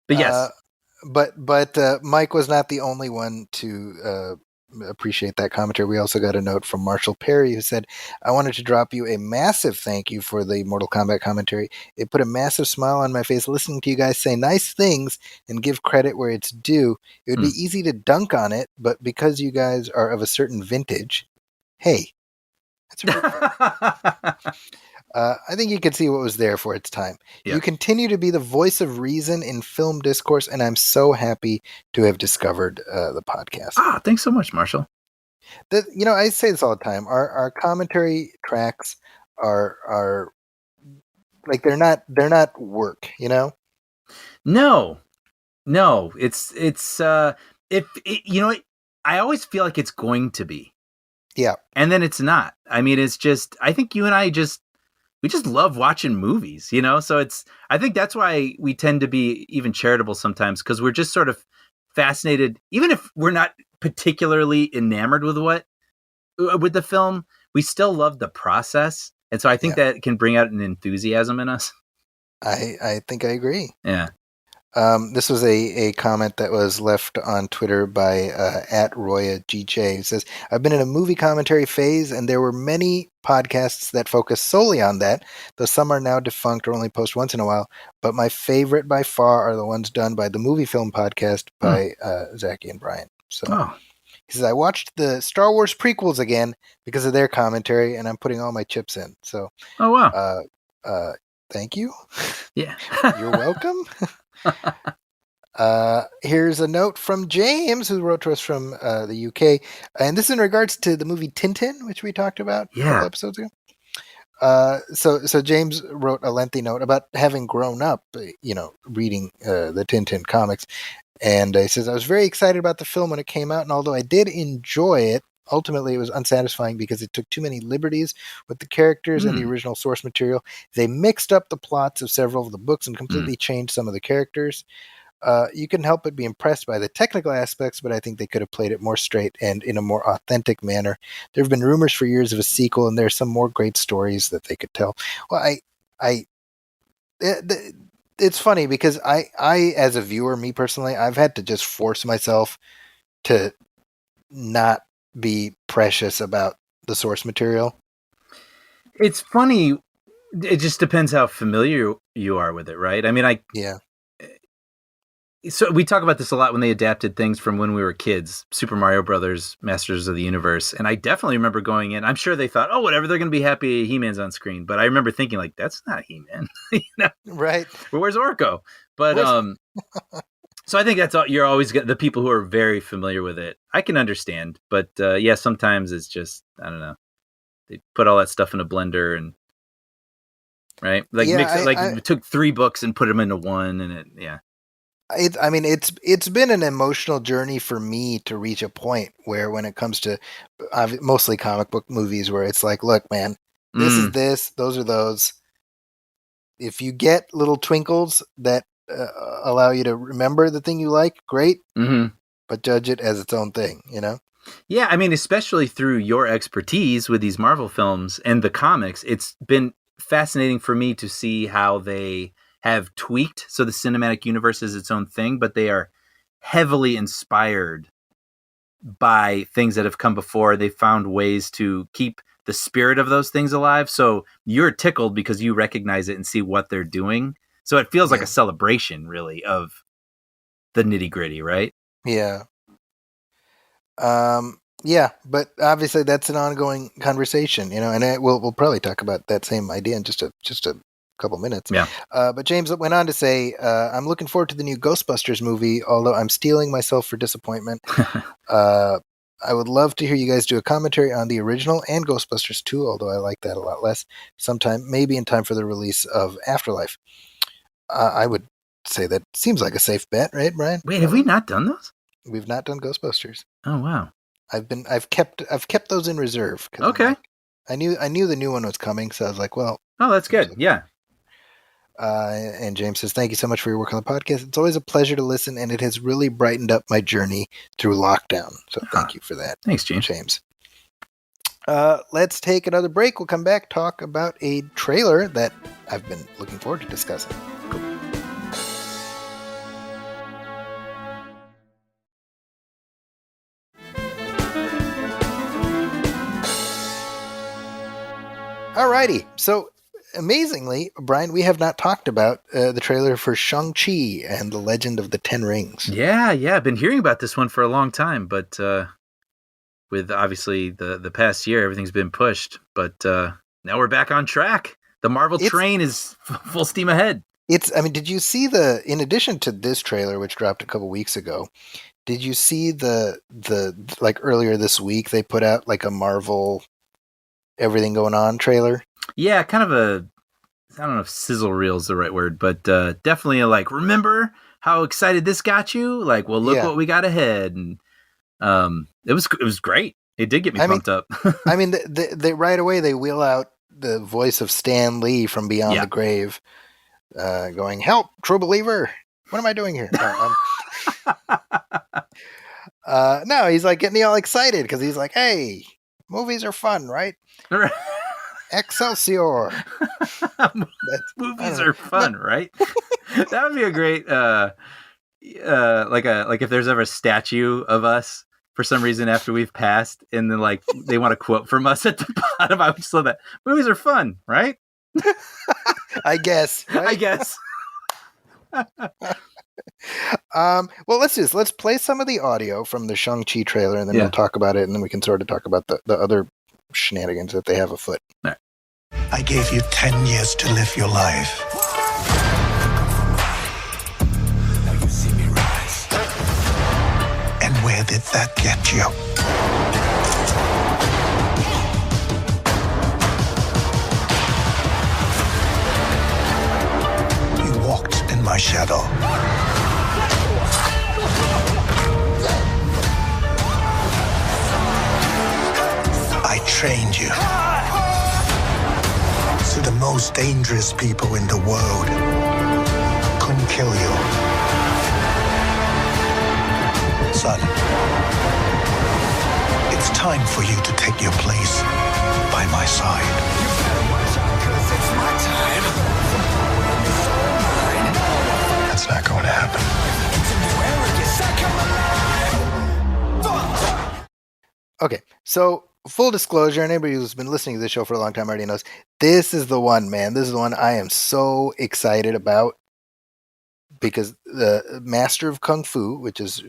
But yes. But Mike was not the only one to appreciate that commentary. We also got a note from Marshall Perry who said, "I wanted to drop you a massive thank you for the Mortal Kombat commentary. It put a massive smile on my face listening to you guys say nice things and give credit where it's due. It would be easy to dunk on it, but because you guys are of a certain vintage, hey, that's I think you could see what was there for its time. Yeah. You continue to be the voice of reason in film discourse, and I'm so happy to have discovered the podcast." Thanks so much, Marshall. I say this all the time. Our commentary tracks are like they're not work. No, it's I always feel like it's going to be. Yeah, and then it's not. I mean, it's just. I think you and I we just love watching movies, so I think that's why we tend to be even charitable sometimes, because we're just sort of fascinated, even if we're not particularly enamored with the film, we still love the process. And so I think that can bring out an enthusiasm in us. I think I agree. Yeah. This was a comment that was left on Twitter by @RoyaGJ. It says, "I've been in a movie commentary phase, and there were many podcasts that focus solely on that, though some are now defunct or only post once in a while. But my favorite by far are the ones done by the Movie Film Podcast by Zachy and Brian." So he says, "I watched the Star Wars prequels again because of their commentary, and I'm putting all my chips in." So, oh wow, thank you. Yeah, you're welcome. Here's a note from James, who wrote to us from the UK, and this is in regards to the movie Tintin, which we talked about a couple episodes ago. So James wrote a lengthy note about having grown up, reading the Tintin comics, and he says, "I was very excited about the film when it came out, and although I did enjoy it, ultimately it was unsatisfying because it took too many liberties with the characters and the original source material. They mixed up the plots of several of the books and completely changed some of the characters. You couldn't help but be impressed by the technical aspects, but I think they could have played it more straight and in a more authentic manner. There have been rumors for years of a sequel, and there's some more great stories that they could tell. Well, it's funny because I, as a viewer, me personally, I've had to just force myself to not be precious about the source material. It's funny. It just depends how familiar you are with it, right? I mean, yeah. So we talk about this a lot when they adapted things from when we were kids, Super Mario Brothers, Masters of the Universe. And I definitely remember going in, I'm sure they thought, oh, whatever, they're going to be happy He-Man's on screen. But I remember thinking like, that's not He-Man. Right. Where's Orko? But, so I think that's all, you're always the people who are very familiar with it. I can understand, but yeah, sometimes it's just, I don't know. They put all that stuff in a blender and, right. Like we took 3 books and put them into one and it's been an emotional journey for me to reach a point where when it comes to mostly comic book movies where it's like, look, man, this is this, those are those. If you get little twinkles that allow you to remember the thing you like, great, but judge it as its own thing, you know? Yeah, I mean, especially through your expertise with these Marvel films and the comics, it's been fascinating for me to see how they have tweaked. So the cinematic universe is its own thing, but they are heavily inspired by things that have come before. They found ways to keep the spirit of those things alive. So you're tickled because you recognize it and see what they're doing. So it feels like a celebration, really, of the nitty gritty, right? Yeah. Yeah, but obviously that's an ongoing conversation, you know, and we'll probably talk about that same idea in just a couple minutes. Yeah. But James went on to say, I'm looking forward to the new Ghostbusters movie, although I'm steeling myself for disappointment. I would love to hear you guys do a commentary on the original and Ghostbusters 2, although I like that a lot less. Sometime, maybe in time for the release of Afterlife. I would say that seems like a safe bet, right, Brian? Wait, have we not done those? We've not done Ghostbusters. Oh wow. I've kept those in reserve. Okay. I knew the new one was coming, so I was like, well. Oh, that's good. Yeah. And James says, thank you so much for your work on the podcast. It's always a pleasure to listen, and it has really brightened up my journey through lockdown. So thank you for that. Thanks, James. Let's take another break. We'll come back, talk about a trailer that I've been looking forward to discussing. Cool. Alrighty, so amazingly, Brian, we have not talked about the trailer for Shang-Chi and the Legend of the Ten Rings. Yeah, I've been hearing about this one for a long time, but with obviously the past year, everything's been pushed. But now we're back on track. The Marvel train is full steam ahead. Did you see in addition to this trailer, which dropped a couple weeks ago, did you see the like earlier this week, they put out like a Marvel Everything Going On trailer? Yeah, kind of I don't know if sizzle reel is the right word, but definitely remember how excited this got you? Like, well, look what we got ahead. And it was great. It did get me pumped up. I mean, they right away, they wheel out the voice of Stan Lee from Beyond the Grave going, help, true believer. What am I doing here? No, he's like getting me all excited because he's like, hey, movies are fun, right? Excelsior. Movies are fun, right? That would be a great like if there's ever a statue of us for some reason after we've passed and then like they want a quote from us at the bottom. I would just love that. Movies are fun, right? I guess. Right? I guess. Well, let's do this. Let's play some of the audio from the Shang-Chi trailer and then we'll talk about it and then we can sort of talk about the other shenanigans that they have afoot. All right. I gave you 10 years to live your life. Now you see me rise. And where did that get you? You walked in my shadow. I trained you. So the most dangerous people in the world couldn't kill you. son. It's time for you to take your place by my side. You better watch out, 'cause it's my time. That's not going to happen. It's a new era, yes, I come alive. Okay, so full disclosure, and anybody who's been listening to this show for a long time already knows, this is the one, man. This is the one I am so excited about, because the Master of Kung Fu, which is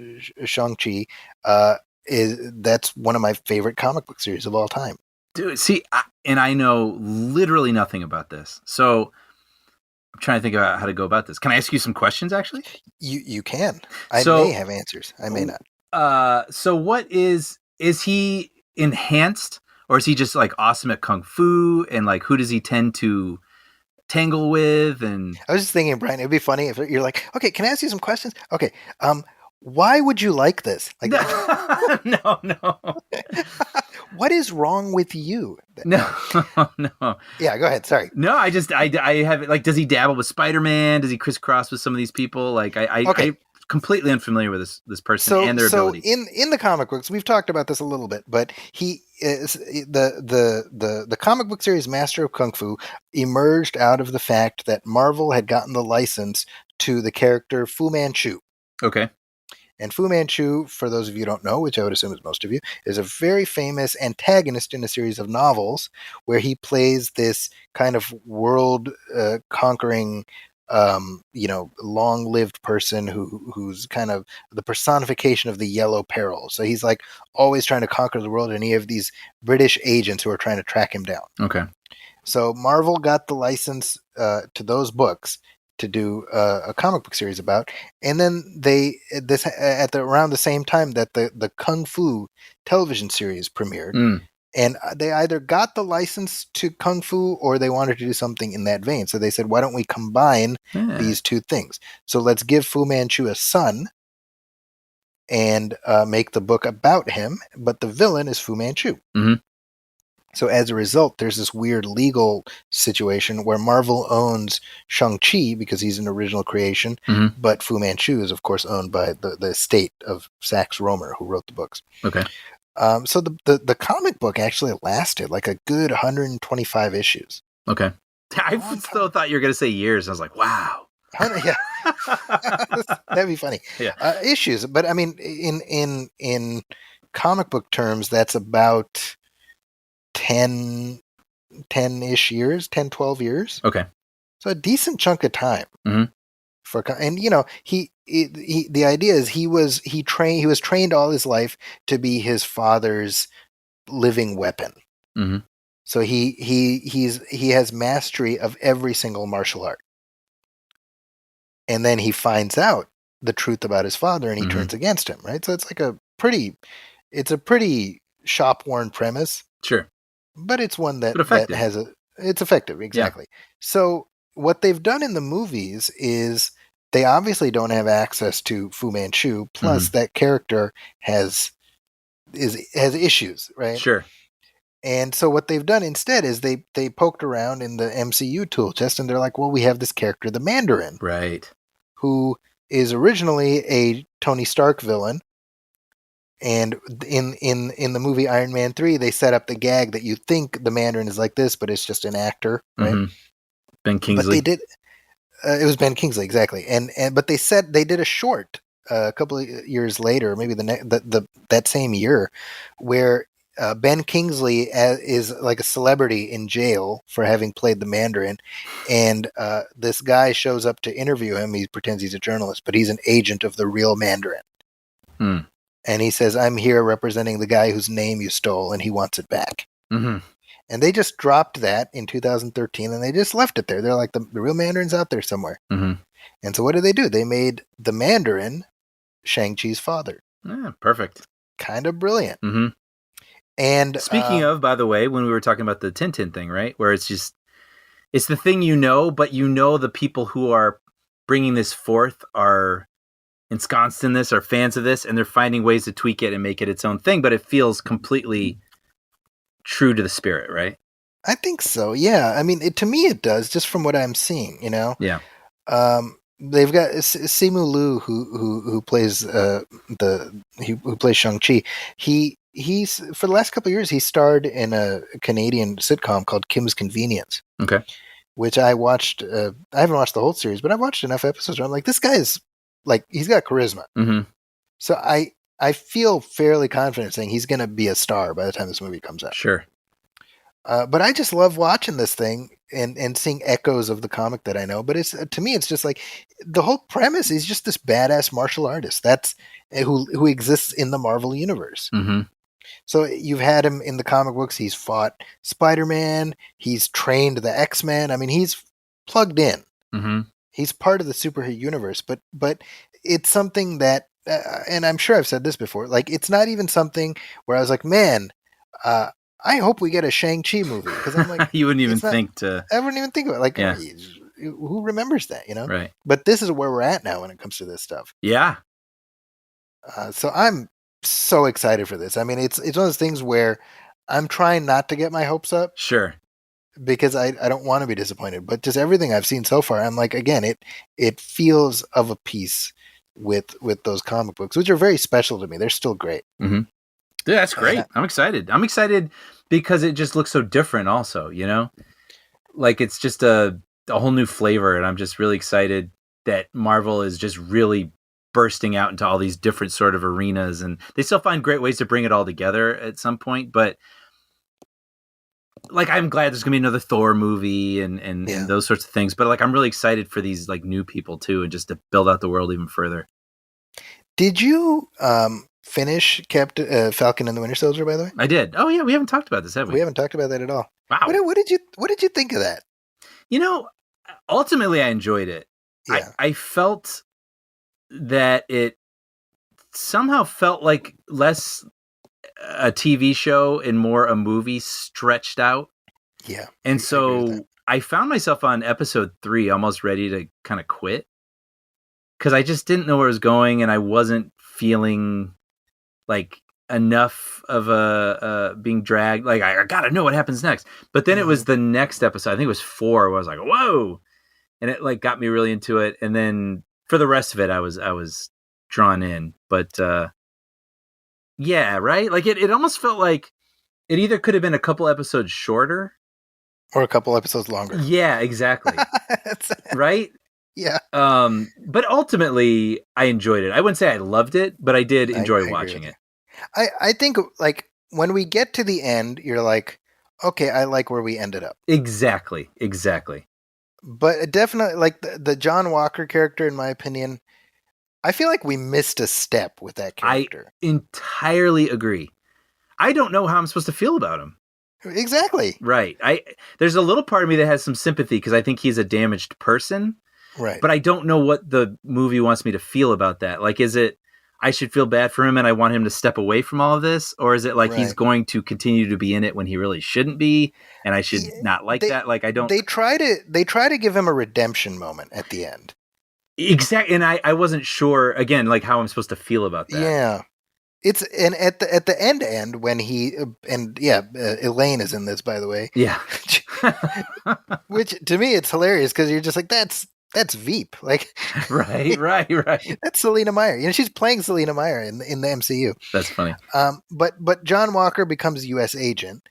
Shang-Chi, that's one of my favorite comic book series of all time. Dude, see, and I know literally nothing about this, so I'm trying to think about how to go about this. Can I ask you some questions, actually? You can. I may have answers. I may not. So what is he enhanced, or is he just like awesome at Kung Fu, and like who does he tend to tangle with? And I was just thinking, Brian, it'd be funny if you're like, okay, can I ask you some questions? Okay, why would you like this? Like, no. What is wrong with you? No. Yeah, go ahead. Sorry. No, I have it. Like, does he dabble with Spider-Man? Does he crisscross with some of these people? Like, I'm completely unfamiliar with this person and their ability. So in the comic books, we've talked about this a little bit, but he is the comic book series Master of Kung Fu emerged out of the fact that Marvel had gotten the license to the character Fu Manchu. Okay. And Fu Manchu, for those of you who don't know, which I would assume is most of you, is a very famous antagonist in a series of novels where he plays this kind of world-conquering, long-lived person who's kind of the personification of the Yellow Peril. So he's like always trying to conquer the world, and you have these British agents who are trying to track him down. Okay. So Marvel got the license to those books to do a comic book series about, and then around the same time that the Kung Fu television series premiered, and they either got the license to Kung Fu or they wanted to do something in that vein. So they said, why don't we combine these two things? So let's give Fu Manchu a son and make the book about him, but the villain is Fu Manchu. Mm-hmm. So as a result, there's this weird legal situation where Marvel owns Shang-Chi because he's an original creation, but Fu Manchu is, of course, owned by the estate of Sax Rohmer, who wrote the books. Okay. So the comic book actually lasted like a good 125 issues. Okay. I still thought you were going to say years. I was like, wow. Yeah. That'd be funny. Yeah. Issues. But I mean, in comic book terms, that's about 10-ish years, 10, 12 years. Okay. So a decent chunk of time. Mm-hmm. And the idea is he was trained all his life to be his father's living weapon. Mm-hmm. So he has mastery of every single martial art. And then he finds out the truth about his father and he turns against him, right? So it's like a pretty shop-worn premise. Sure. But it's one that has it's effective, exactly. Yeah. So what they've done in the movies is they obviously don't have access to Fu Manchu, plus that character has issues, right? Sure. And so what they've done instead is they poked around in the MCU tool chest and they're like, well, we have this character, the Mandarin. Right. Who is originally a Tony Stark villain. And in the movie Iron Man 3, they set up the gag that you think the Mandarin is like this, but it's just an actor, right? Mm-hmm. Ben Kingsley. But they did. It was Ben Kingsley, exactly. But they did a short a couple of years later, maybe that same year, where Ben Kingsley is like a celebrity in jail for having played the Mandarin, and this guy shows up to interview him. He pretends he's a journalist, but he's an agent of the real Mandarin. Mm. And he says, I'm here representing the guy whose name you stole, and he wants it back. Mm-hmm. And they just dropped that in 2013, and they just left it there. They're like, the real Mandarin's out there somewhere. Mm-hmm. And so what did they do? They made the Mandarin Shang-Chi's father. Yeah, perfect. Kind of brilliant. Mm-hmm. And speaking of, by the way, when we were talking about the Tintin thing, right? Where it's the thing but the people who are bringing this forth are ensconced in this, are fans of this, and they're finding ways to tweak it and make it its own thing, but it feels completely true to the spirit, right? I think so, yeah. I mean, to me it does, just from what I'm seeing, Yeah. they've got Simu Liu who plays who plays Shang-Chi. He's for the last couple of years he starred in a Canadian sitcom called Kim's Convenience. Okay. Which I watched. I haven't watched the whole series, but I've watched enough episodes where I'm like, this guy is like, he's got charisma. Mm-hmm. So I feel fairly confident saying he's going to be a star by the time this movie comes out. Sure. But I just love watching this thing and seeing echoes of the comic that I know. But it's to me, it's just like the whole premise is just this badass martial artist that's who exists in the Marvel universe. Mm-hmm. So you've had him in the comic books. He's fought Spider-Man. He's trained the X-Men. I mean, he's plugged in. Mm-hmm. He's part of the superhero universe. But it's something that, and I'm sure I've said this before, like it's not even something where I was like, man, I hope we get a Shang-Chi movie, because I'm like, you wouldn't even think to. I wouldn't even think of it. Like, yeah. Who remembers that? You know, right? But this is where we're at now when it comes to this stuff. Yeah. So I'm so excited for this. I mean, it's one of those things where I'm trying not to get my hopes up. Sure. Because I don't want to be disappointed. But just everything I've seen so far, I'm like, again, it feels of a piece with those comic books, which are very special to me. They're still great. Mm-hmm. Yeah, that's great. I'm excited. I'm excited because it just looks so different also, you know? Like it's just a whole new flavor, and I'm just really excited that Marvel is just really bursting out into all these different sort of arenas, and they still find great ways to bring it all together at some point, but like I'm glad there's gonna be another Thor movie and those sorts of things, but like I'm really excited for these like new people too, and just to build out the world even further. Did you finish Falcon and the Winter Soldier, by the way? I did. Oh yeah, we haven't talked about this, have we? We haven't talked about that at all. Wow. What did you think of that? You know, ultimately I enjoyed it. Yeah. I felt that it somehow felt like less a TV show and more a movie stretched out. Yeah. And so I found myself on episode 3 almost ready to kind of quit, because I just didn't know where it was going, and I wasn't feeling like enough of a being dragged. Like I gotta know what happens next. But then it was the next episode, I think it was 4, where I was like, whoa, and it like got me really into it. And then for the rest of it, I was drawn in. But yeah, right. Like it almost felt like it either could have been a couple episodes shorter or a couple episodes longer. Yeah, exactly. Right. Yeah. But ultimately I enjoyed it. I wouldn't say I loved it, but I did enjoy watching it. I think like when we get to the end, you're like, okay, I like where we ended up. Exactly. But definitely, like the John Walker character, in my opinion, I feel like we missed a step with that character. I entirely agree. I don't know how I'm supposed to feel about him. Exactly. Right. There's a little part of me that has some sympathy because I think he's a damaged person. Right. But I don't know what the movie wants me to feel about that. Like, is it I should feel bad for him and I want him to step away from all of this? Or is it like he's going to continue to be in it when he really shouldn't be? And I should not like that? Like, I don't... They try to give him a redemption moment at the end. Exactly. And I wasn't sure, again, like how I'm supposed to feel about that. Yeah. And at the end when he Elaine is in this, by the way. Yeah. Which to me it's hilarious because you're just like that's Veep, like right. That's Selena Meyer. You know, she's playing Selena Meyer in the MCU. That's funny. But John Walker becomes U.S. agent,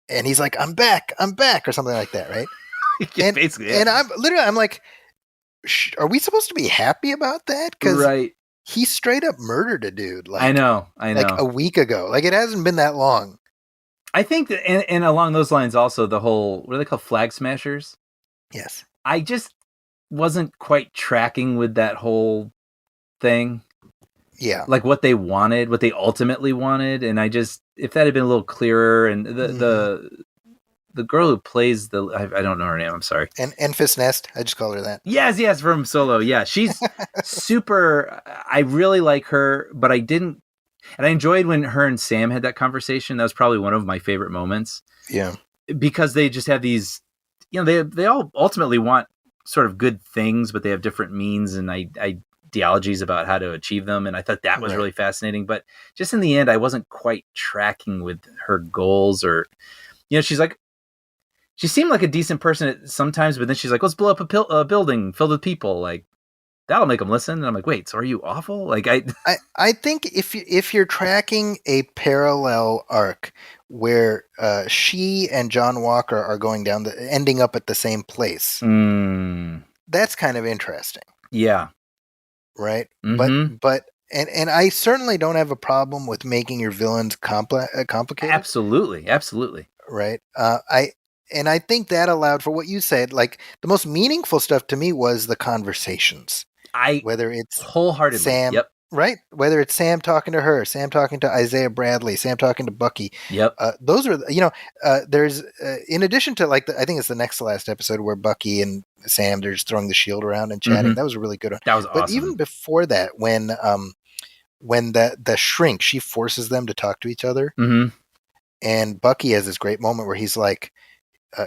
and he's like, I'm back, or something like that, right? Yeah, basically. Yeah. And I'm like, are we supposed to be happy about that? Because he straight up murdered a dude. Like, I know. Like a week ago. Like it hasn't been that long. I think that, and along those lines, also the whole, what are they called, flag smashers? Yes. I just wasn't quite tracking with that whole thing. Yeah. Like what they wanted, what they ultimately wanted. And I just, if that had been a little clearer, and the girl who plays I don't know her name, I'm sorry. And Enfys Nest, I just call her that. Yes, from Solo. Yeah, she's super, I really like her, but I didn't, and I enjoyed when her and Sam had that conversation. That was probably one of my favorite moments. Yeah. Because they just have these, you know, they all ultimately want sort of good things, but they have different means and ideologies about how to achieve them. And I thought that was really fascinating. But just in the end, I wasn't quite tracking with her goals, or, you know, she seemed like a decent person sometimes, but then she's like, let's blow up a building filled with people. Like, that'll make them listen. And I'm like, wait, so are you awful? Like I think if you're tracking a parallel arc where she and John Walker are going down ending up at the same place, that's kind of interesting. Yeah. Right. Mm-hmm. But and I certainly don't have a problem with making your villains complicated. Absolutely. Right. I think that allowed for what you said. Like the most meaningful stuff to me was the conversations. Whether it's wholeheartedly Sam, yep. right? Whether it's Sam talking to her, Sam talking to Isaiah Bradley, Sam talking to Bucky. Yep. Those are, there's in addition to like I think it's the next to last episode where Bucky and Sam they're just throwing the shield around and chatting. That was a really good one. That was awesome. But even before that, when the shrink she forces them to talk to each other, and Bucky has this great moment where he's like,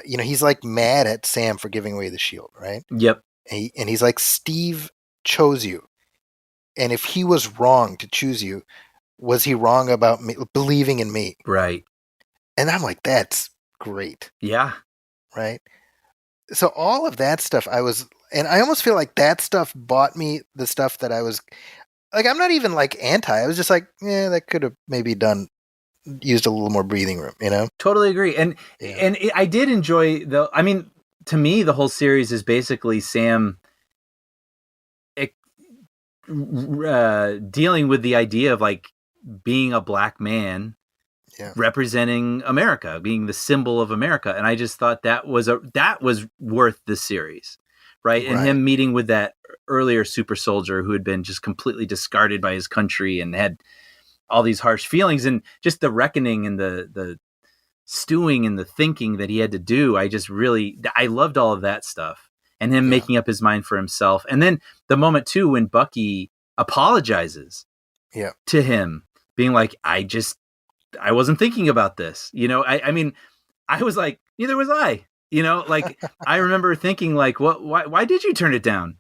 he's like mad at Sam for giving away the shield, right? Yep. And he's like, Steve chose you. And if he was wrong to choose you, was he wrong about me believing in me? Right. And I'm like, that's great. Yeah. Right. So all of that stuff and I almost feel like that stuff bought me the stuff that I was like, I'm not even like anti. I was just like, yeah, that could have maybe used a little more breathing room, Totally agree. And I did enjoy to me, the whole series is basically Sam dealing with the idea of like being a black man representing America, being the symbol of America. And I just thought that was worth the series. Right. And him meeting with that earlier super soldier who had been just completely discarded by his country and had all these harsh feelings, and just the reckoning and the stewing and the thinking that he had to do. I loved all of that stuff. And him making up his mind for himself. And then the moment, too, when Bucky apologizes to him, being like, I wasn't thinking about this. I mean, I was like, neither was I. Like, I remember thinking, like, why did you turn it down?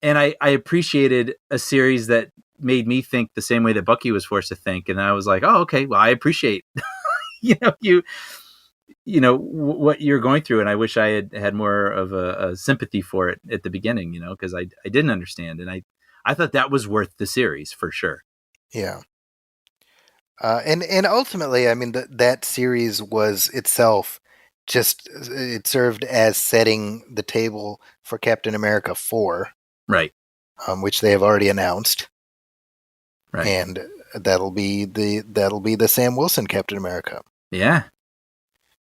And I appreciated a series that made me think the same way that Bucky was forced to think. And I was like, oh, okay, well, I appreciate, what you're going through. And I wish I had more of a sympathy for it at the beginning, because I didn't understand. And I thought that was worth the series for sure. Yeah. And ultimately, I mean, that series was itself it served as setting the table for Captain America 4. Right. Which they have already announced. Right. And that'll be the Sam Wilson Captain America. Yeah.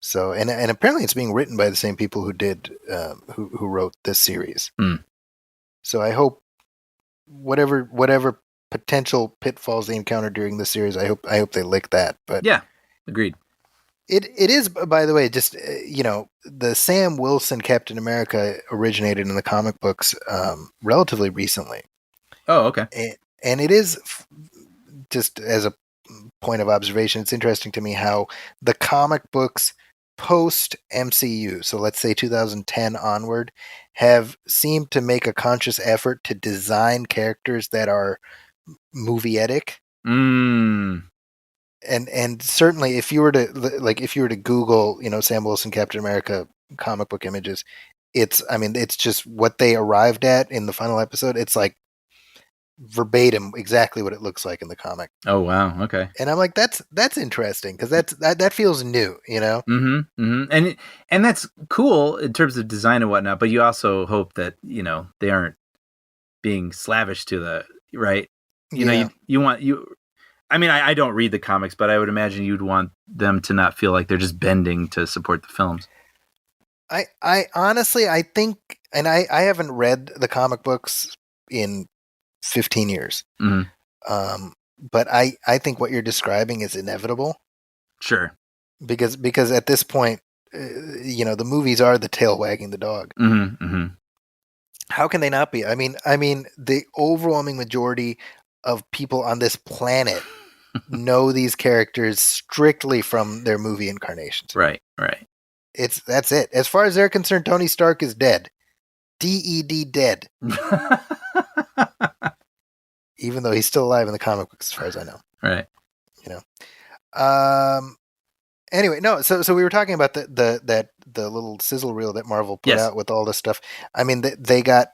So and apparently it's being written by the same people who did who wrote this series. So I hope whatever potential pitfalls they encounter during the series, I hope they lick that. But yeah, agreed. It is, by the way, just the Sam Wilson Captain America originated in the comic books relatively recently. Oh, okay. And it is just as a point of observation, it's interesting to me how the comic books post MCU, so let's say 2010 onward, have seemed to make a conscious effort to design characters that are movietic. And certainly if you were to Google, Sam Wilson Captain America comic book images, it's just what they arrived at in the final episode. It's like verbatim exactly what it looks like in the comic. Oh wow, okay. And I'm like, that's interesting because that feels new, And that's cool in terms of design and whatnot. But you also hope that they aren't being slavish to the right. You want. I mean, I don't read the comics, but I would imagine you'd want them to not feel like they're just bending to support the films. I honestly, I think, and I haven't read the comic books in 15 years. But I think what you're describing is inevitable. Sure. Because at this point, the movies are the tail wagging the dog. How can they not be? I mean, the overwhelming majority of people on this planet know these characters strictly from their movie incarnations. Right. That's it. As far as they're concerned, Tony Stark is dead. DED dead. Even though he's still alive in the comic books, as far as I know. Right. Anyway, no. So we were talking about the little sizzle reel that Marvel put out with all this stuff. I mean, they got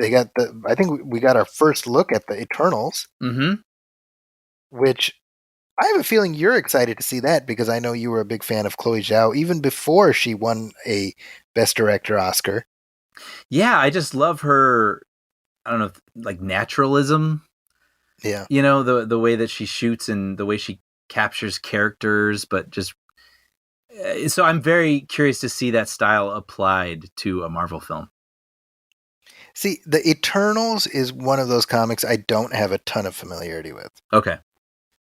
I think we got our first look at the Eternals, which I have a feeling you're excited to see that because I know you were a big fan of Chloe Zhao even before she won a Best Director Oscar. Yeah, I just love her. I don't know, like naturalism. Yeah, the way that she shoots and the way she captures characters, but just so I'm very curious to see that style applied to a Marvel film. See, the Eternals is one of those comics I don't have a ton of familiarity with. Okay.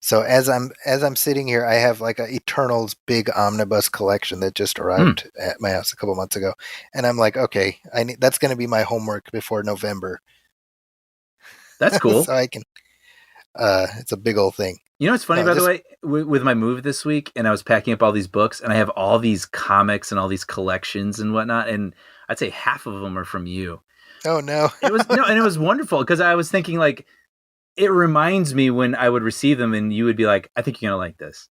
So as I'm sitting here, I have like a Eternals big omnibus collection that just arrived at my house a couple months ago, and I'm like, okay, that's going to be my homework before November. That's cool. So I can. It's a big old thing. It's funny, by the way, with my move this week, and I was packing up all these books, and I have all these comics and all these collections and whatnot, and I'd say half of them are from you. Oh no! And it was wonderful because I was thinking like, it reminds me when I would receive them, and you would be like, "I think you're gonna like this."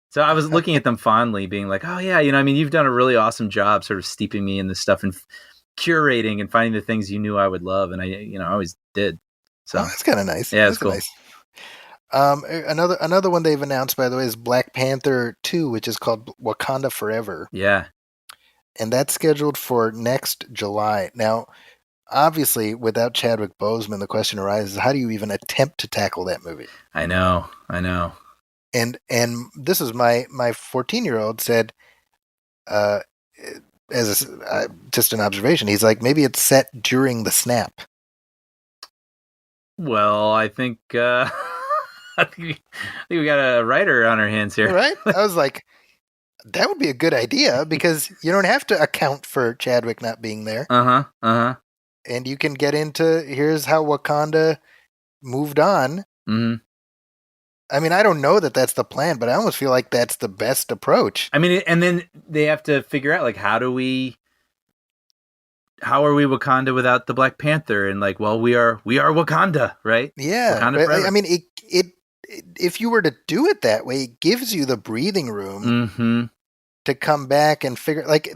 So I was looking at them fondly, being like, "Oh yeah, you've done a really awesome job, sort of steeping me in this stuff and curating and finding the things you knew I would love," and I always did. So that's kind of nice. Yeah, it's cool. Nice. Another one they've announced, by the way, is Black Panther 2, which is called Wakanda Forever. Yeah. And that's scheduled for next July. Now, obviously, without Chadwick Boseman, the question arises, how do you even attempt to tackle that movie? I know. And this is my 14-year-old said, just an observation, he's like, maybe it's set during the snap. Well, I think I think we got a writer on our hands here. Right? I was like, that would be a good idea because you don't have to account for Chadwick not being there. And you can get into, here's how Wakanda moved on. Mm-hmm. I mean, I don't know that that's the plan, but I almost feel like that's the best approach. I mean, and then they have to figure out, like, how are we Wakanda without the Black Panther? And like, well, we are Wakanda, right? Yeah. Wakanda forever. I mean, if you were to do it that way, it gives you the breathing room to come back and figure, like,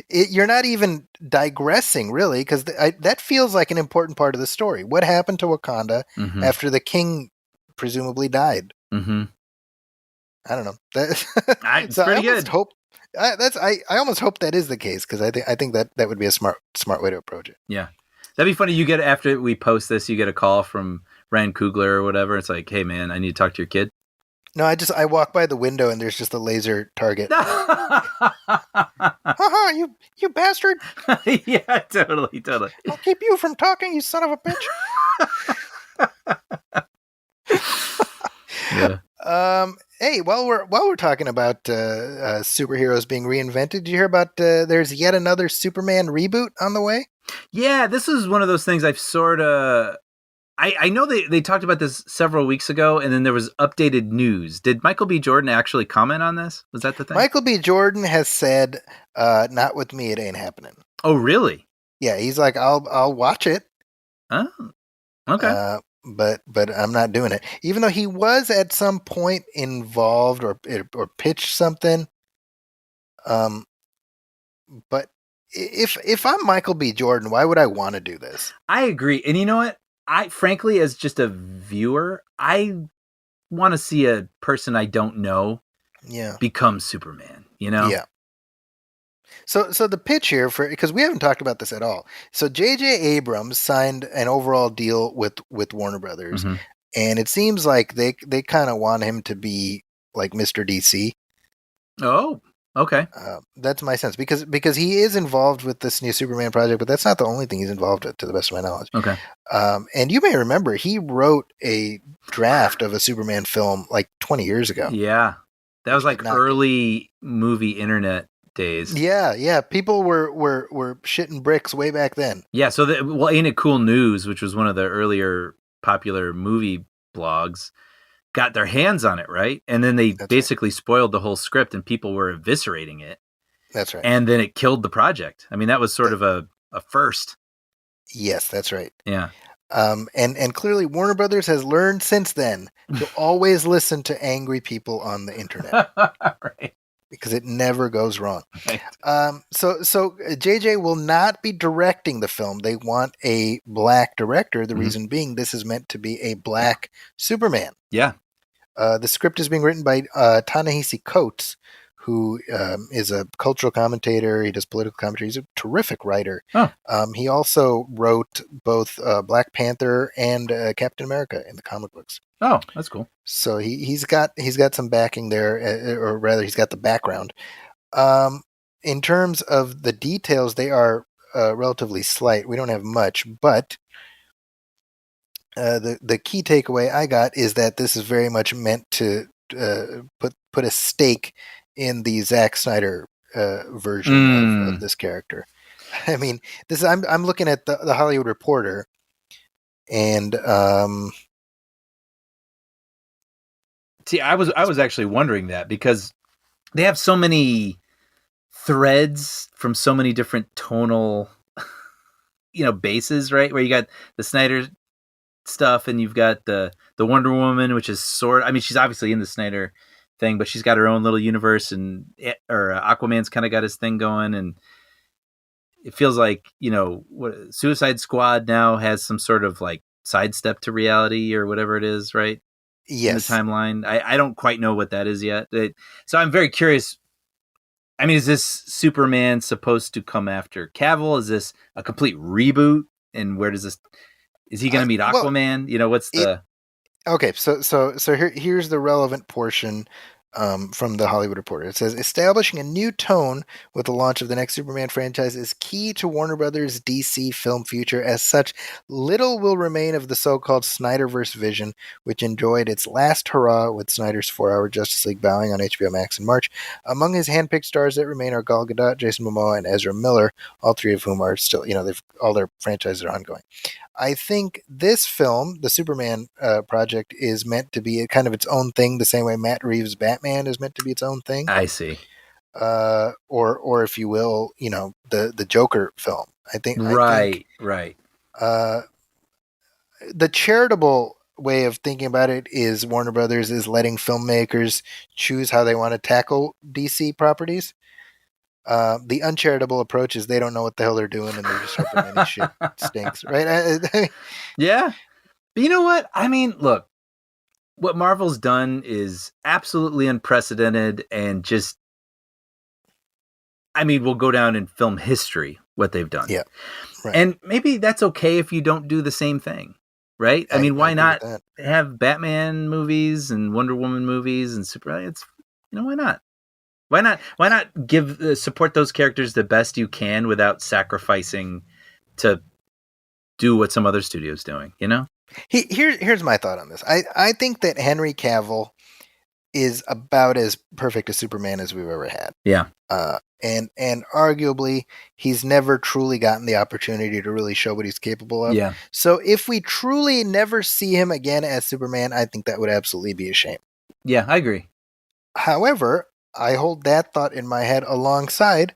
you're not even digressing, really, because that feels like an important part of the story. What happened to Wakanda after the king presumably died? I don't know. It's pretty good. I almost hope that is the case because I think that would be a smart way to approach it. Yeah, that'd be funny. You get, after we post this, you get a call from Ryan Coogler or whatever. It's like, hey man, I need to talk to your kid. No, I walk by the window and there's just a laser target. You bastard! Yeah, totally. I'll keep you from talking, you son of a bitch. Yeah. Hey, while we're talking about superheroes being reinvented, did you hear about there's yet another Superman reboot on the way? Yeah, this is one of those things I've sort of. I know they talked about this several weeks ago, and then there was updated news. Did Michael B. Jordan actually comment on this? Was that the thing? Michael B. Jordan has said, "Not with me, it ain't happening." Oh, really? Yeah, he's like, "I'll watch it." Oh, okay. But I'm not doing it. Even though he was at some point involved or pitched something. But if I'm Michael B. Jordan, why would I want to do this? I agree. And you know what? I frankly, as just a viewer, I want to see a person I don't know become Superman, Yeah. So the pitch here, because we haven't talked about this at all. So J.J. Abrams signed an overall deal with Warner Brothers, and it seems like they kind of want him to be like Mr. DC. Oh, okay. That's my sense because he is involved with this new Superman project, but that's not the only thing he's involved with, to the best of my knowledge. Okay. And you may remember he wrote a draft of a Superman film like 20 years ago. Yeah, that was like early movie internet days. Yeah. People were shitting bricks way back then. Yeah. So Ain't It Cool News, which was one of the earlier popular movie blogs, got their hands on it, right? And then they basically spoiled the whole script and people were eviscerating it. That's right. And then it killed the project. I mean, that was sort of a first. Yes, that's right. Yeah. And clearly Warner Brothers has learned since then to always listen to angry people on the internet. Right. because it never goes wrong. Right. So JJ will not be directing the film. They want a black director. The reason being, this is meant to be a black Superman. Yeah. The script is being written by Ta-Nehisi Coates, who is a cultural commentator. He does political commentary. He's a terrific writer. Oh. He also wrote both Black Panther and Captain America in the comic books. Oh, that's cool. So he's got some backing there, or rather, he's got the background. In terms of the details, they are relatively slight. We don't have much, but the key takeaway I got is that this is very much meant to put a stake in the Zack Snyder version of this character. I mean, this I'm looking at the Hollywood Reporter, and see, I was actually wondering that because they have so many threads from so many different tonal, bases, right? Where you got the Snyder stuff, and you've got the Wonder Woman, which is she's obviously in the Snyder thing, but she's got her own little universe, and Aquaman's kind of got his thing going, and it feels like Suicide Squad now has some sort of like sidestep to reality or whatever it is, right? Yes. In the timeline. I don't quite know what that is yet. So I'm very curious. I mean, is this Superman supposed to come after Cavill? Is this a complete reboot? And where does this? Is he going to meet Aquaman? What's the? Okay, so here's the relevant portion from the Hollywood Reporter. It says, establishing a new tone with the launch of the next Superman franchise is key to Warner Brothers' DC film future. As such, little will remain of the so-called Snyderverse vision, which enjoyed its last hurrah with Snyder's 4-hour Justice League bowing on HBO Max in March. Among his handpicked stars that remain are Gal Gadot, Jason Momoa, and Ezra Miller, all three of whom are still, all their franchises are ongoing. I think this film, the Superman project, is meant to be kind of its own thing, the same way Matt Reeves' Batman is meant to be its own thing. I see. Or if you will, the Joker film. Right. The charitable way of thinking about it is Warner Brothers is letting filmmakers choose how they want to tackle DC properties. The uncharitable approach is they don't know what the hell they're doing, and they're just hoping any shit stinks, right? Yeah. But you know what? I mean, look, what Marvel's done is absolutely unprecedented, and just, we'll go down in film history what they've done. Yeah. Right. And maybe that's okay if you don't do the same thing, right? Why not have Batman movies and Wonder Woman movies and Superman? Why not? Why not support those characters the best you can without sacrificing to do what some other studio's doing, Here's my thought on this. I think that Henry Cavill is about as perfect a Superman as we've ever had. Yeah. And arguably he's never truly gotten the opportunity to really show what he's capable of. Yeah. So if we truly never see him again as Superman, I think that would absolutely be a shame. Yeah, I agree. However, I hold that thought in my head alongside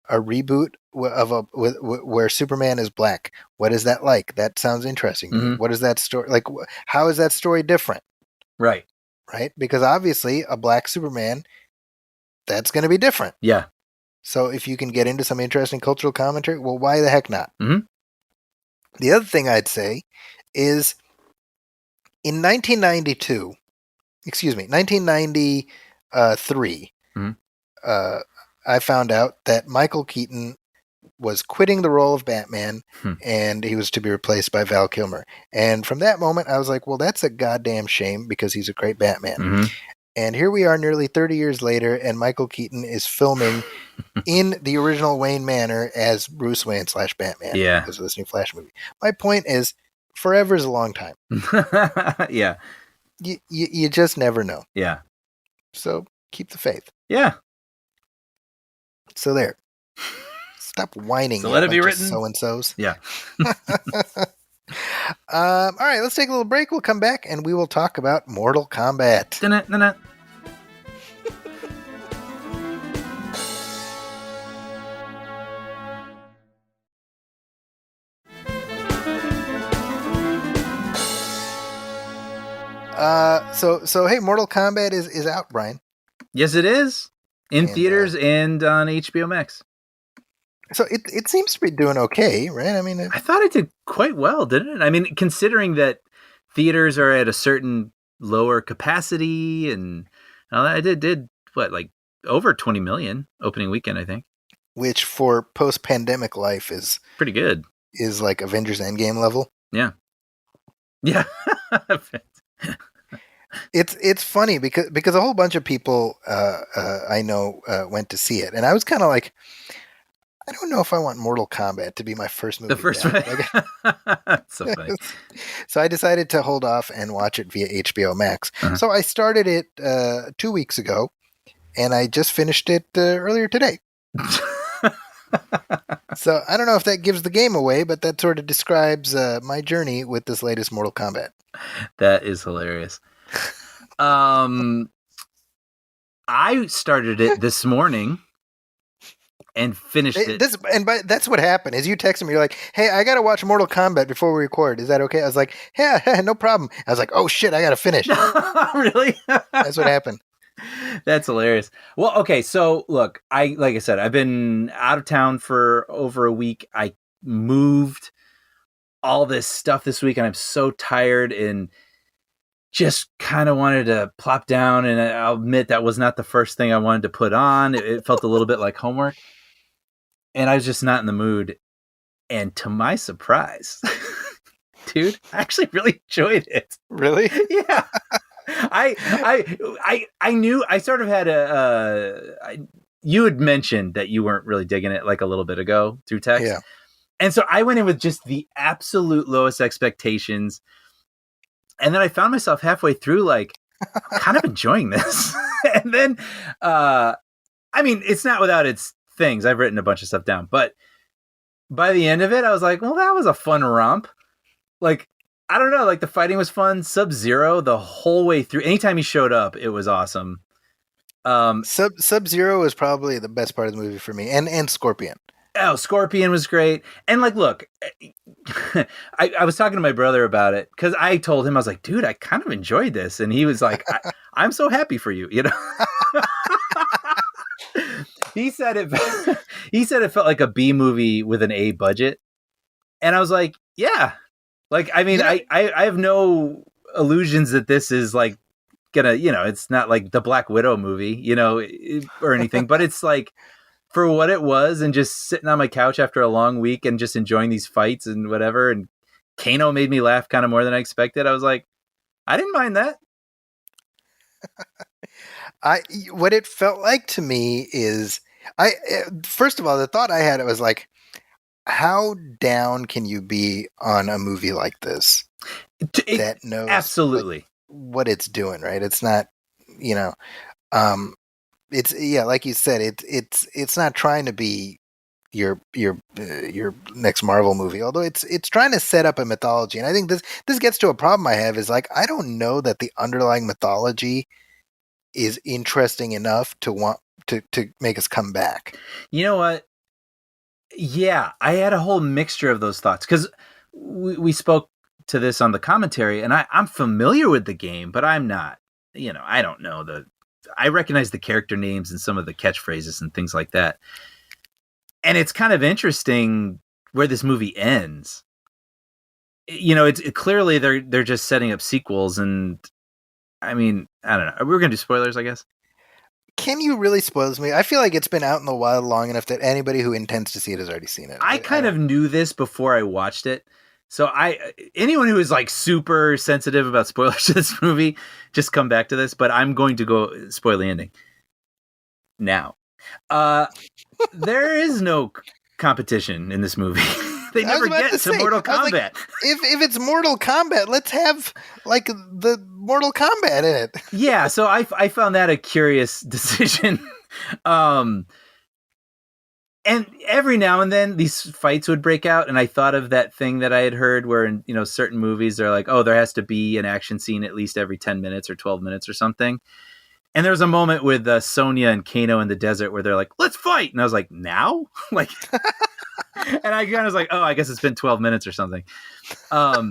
a reboot of where Superman is black. What is that like? That sounds interesting. Mm-hmm. What is that story like? How is that story different? Right. Because obviously a black Superman, that's going to be different. Yeah. So if you can get into some interesting cultural commentary, well, why the heck not? Mm-hmm. The other thing I'd say is in 1993, I found out that Michael Keaton was quitting the role of Batman and he was to be replaced by Val Kilmer. And from that moment, I was like, well, that's a goddamn shame because he's a great Batman. Mm-hmm. And here we are nearly 30 years later, and Michael Keaton is filming in the original Wayne Manor as Bruce Wayne / Batman because of this new Flash movie. My point is, forever is a long time. Yeah. You just never know. Yeah. So keep the faith. Yeah. So there. Stop whining. So let it be written. So-and-sos. Yeah. All right, let's take a little break. We'll come back and we will talk about Mortal Kombat. Dun-dun-dun-dun. So hey, Mortal Kombat is out, Brian. Yes, it is. in theaters and on HBO Max. So it seems to be doing okay, right? I mean, I thought it did quite well, didn't it? I mean, considering that theaters are at a certain lower capacity and all that, it did what, like over 20 million opening weekend, I think. Which for post-pandemic life is pretty good. Is like Avengers Endgame level. Yeah. Yeah. It's funny because a whole bunch of people I know went to see it, and I was kind of like, I don't know if I want Mortal Kombat to be my first movie. The first one. That's so funny. So I decided to hold off and watch it via HBO Max. So I started it 2 weeks ago, and I just finished it earlier today. So I don't know if that gives the game away, but that sort of describes my journey with this latest Mortal Kombat. That is hilarious. I started it this morning and finished it. That's what happened. Is you texted me, you're like, "Hey, I got to watch Mortal Kombat before we record. Is that okay?" I was like, "Yeah, no problem." I was like, "Oh shit, I got to finish." Really? That's what happened. That's hilarious. Well, okay, so look, like I said, I've been out of town for over a week. I moved all this stuff this week, and I'm so tired and just kind of wanted to plop down. And I'll admit that was not the first thing I wanted to put on. It felt a little bit like homework, and I was just not in the mood. And to my surprise, dude, I actually really enjoyed it. Really? Yeah. I knew I sort of had you had mentioned that you weren't really digging it like a little bit ago through text. Yeah. And so I went in with just the absolute lowest expectations. And then I found myself halfway through, like, I'm kind of enjoying this. And then, I mean, it's not without its things. I've written a bunch of stuff down, but by the end of it, I was like, well, that was a fun romp. Like, I don't know, like the fighting was fun. Sub-Zero the whole way through. Anytime he showed up, it was awesome. Sub-Zero was probably the best part of the movie for me, and Scorpion. Oh, Scorpion was great. And like, look, I was talking to my brother about it because I told him, I was like, dude, I kind of enjoyed this. And he was like, I'm so happy for you, you know? He said it felt like a B movie with an A budget. And I was like, yeah. Like, I mean, yeah. I have no illusions that this is like gonna, you know, it's not like the Black Widow movie, you know, or anything, but it's like for what it was and just sitting on my couch after a long week and just enjoying these fights and whatever. And Kano made me laugh kind of more than I expected. I was like, I didn't mind that. What it felt like to me is first of all, the thought I had, it was like, how down can you be on a movie like this that knows absolutely what it's doing, right? It's not, you know, it's, yeah, like you said, it's not trying to be your next Marvel movie, although it's trying to set up a mythology. And I think this gets to a problem I have, is like, I don't know that the underlying mythology is interesting enough to want to make us come back. You know what? Yeah, I had a whole mixture of those thoughts because we spoke to this on the commentary, and I'm familiar with the game, but I'm not, you know, I don't know I recognize the character names and some of the catchphrases and things like that. And it's kind of interesting where this movie ends. You know, it's clearly they're just setting up sequels, and I mean, I don't know. We're going to do spoilers, I guess. Can you really spoil this movie? I feel like it's been out in the wild long enough that anybody who intends to see it has already seen it. I kind of knew this before I watched it. So anyone who is like super sensitive about spoilers to this movie, just come back to this. But I'm going to go spoil the ending now. There is no competition in this movie. They never get to Mortal Kombat. Like, if it's Mortal Kombat, let's have like the Mortal Kombat in it. Yeah, so I found that a curious decision. And every now and then these fights would break out, and I thought of that thing that I had heard where in, you know, certain movies they're like, oh, there has to be an action scene at least every 10 minutes or 12 minutes or something. And there was a moment with Sonya and Kano in the desert where they're like, let's fight. And I was like, now? Like, and I kind of was like, oh, I guess it's been 12 minutes or something. But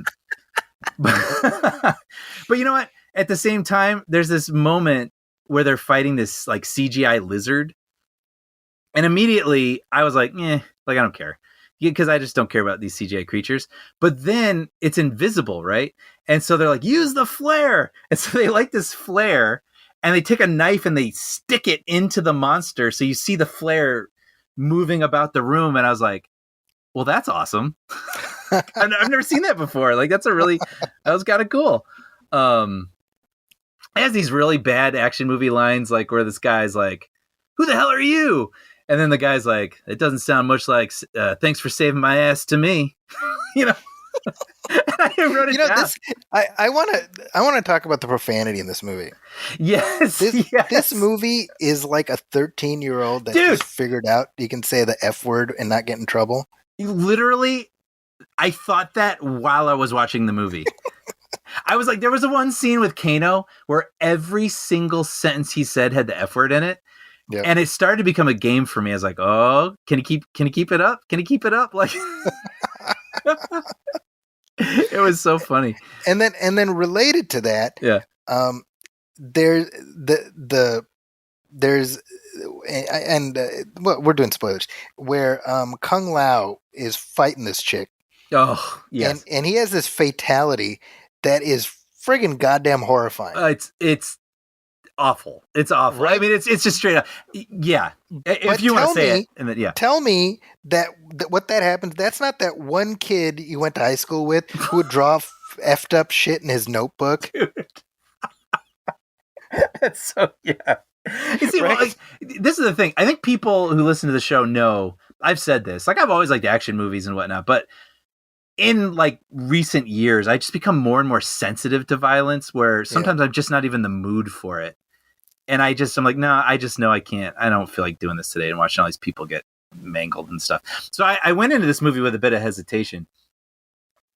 you know what? At the same time, there's this moment where they're fighting this like CGI lizard. And immediately I was like, like I don't care. Because I just don't care about these CGI creatures. But then it's invisible, right? And so they're like, use the flare. And so they like this flare and they take a knife and they stick it into the monster. So you see the flare moving about the room. And I was like, well, that's awesome. I've never seen that before. Like, that was kind of cool. It has these really bad action movie lines, like where this guy's like, who the hell are you? And then the guy's like, it doesn't sound much like, thanks for saving my ass to me. And I wrote it down. I want to talk about the profanity in this movie. Yes. This movie is like a 13-year-old that just figured out you can say the F word and not get in trouble. Literally, I thought that while I was watching the movie. I was like, there was one scene with Kano where every single sentence he said had the F word in it. Yep. And it started to become a game for me. I was like, oh, can he keep it up? Can he keep it up? Like, it was so funny. And then related to that, we're doing spoilers, where Kung Lao is fighting this chick. Oh, yes. And he has this fatality that is friggin' goddamn horrifying. It's awful. It's awful. Right? I mean, it's just straight up. Yeah. If you want to say it. And then, tell me that what that happens, that's not that one kid you went to high school with who would draw effed up shit in his notebook. Dude. That's so, yeah. You see, right? Well, like, this is the thing. I think people who listen to the show know, I've said this, like I've always liked action movies and whatnot, but in like recent years, I just become more and more sensitive to violence where sometimes I'm just not even the mood for it. And I'm like, no, I just know I can't. I don't feel like doing this today and watching all these people get mangled and stuff. So I went into this movie with a bit of hesitation.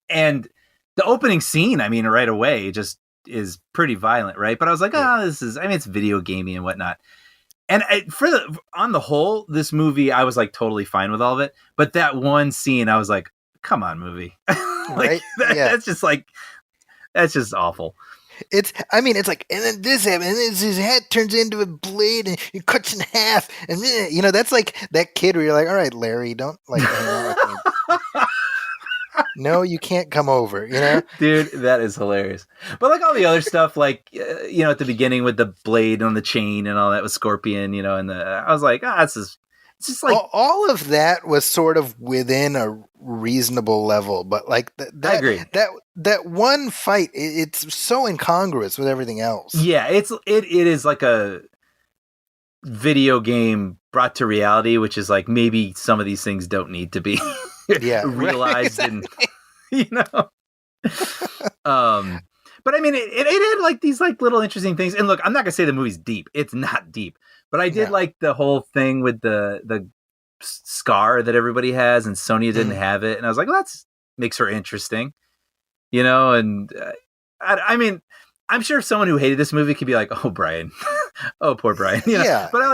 And the opening scene, I mean, right away, just is pretty violent, right? But I was like, it's video gamey and whatnot. And on the whole, this movie, I was like totally fine with all of it. But that one scene, I was like, come on, movie. Right? That's just awful. It's like, and then this happens, and then his head turns into a blade, and he cuts in half, and that's like that kid where you're like, all right, Larry, don't like hang out with me. No, you can't come over, Dude, that is hilarious. But like all the other stuff, like, at the beginning with the blade on the chain and all that with Scorpion, and I was like, it's just like all of that was sort of within a reasonable level, but like I agree. That one fight, it's so incongruous with everything else. Yeah, it is like a video game brought to reality, which is like maybe some of these things don't need to be realized, right, exactly. And but I mean, it had like these like little interesting things. And look, I'm not gonna say the movie's deep. It's not deep. But I did like the whole thing with the scar that everybody has, and Sonya didn't have it, and I was like, well, that makes her interesting, And I mean, I'm sure someone who hated this movie could be like, oh, Brian, oh, poor Brian, Yeah. But I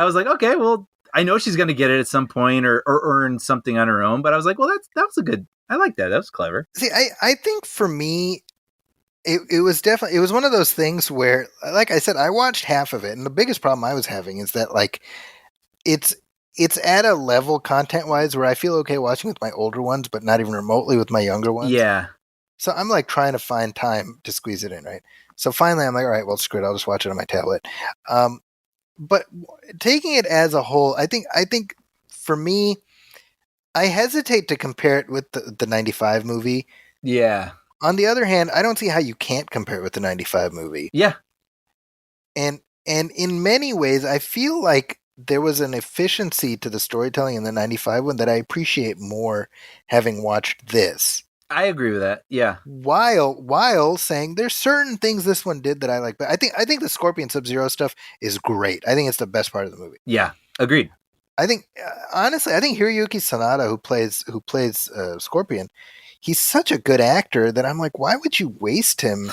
was like, okay, well, I know she's gonna get it at some point or earn something on her own, but I was like, well, that was a good. I like that. That was clever. See, I think for me, it was definitely, it was one of those things where, like I said, I watched half of it, and the biggest problem I was having is that like it's at a level content wise where I feel okay watching with my older ones, but not even remotely with my younger ones. Yeah. So I'm like trying to find time to squeeze it in, right? So finally I'm like, all right, well, screw it, I'll just watch it on my tablet. But taking it as a whole, I think for me, I hesitate to compare it with the 95 movie. Yeah. On the other hand, I don't see how you can't compare it with the 95 movie. Yeah. And in many ways, I feel like there was an efficiency to the storytelling in the 95 one that I appreciate more having watched this. I agree with that. Yeah. While saying there's certain things this one did that I like, but I think the Scorpion Sub-Zero stuff is great. I think it's the best part of the movie. Yeah. Agreed. I think honestly, I think Hiroyuki Sanada, who plays Scorpion, he's such a good actor that I'm like, why would you waste him?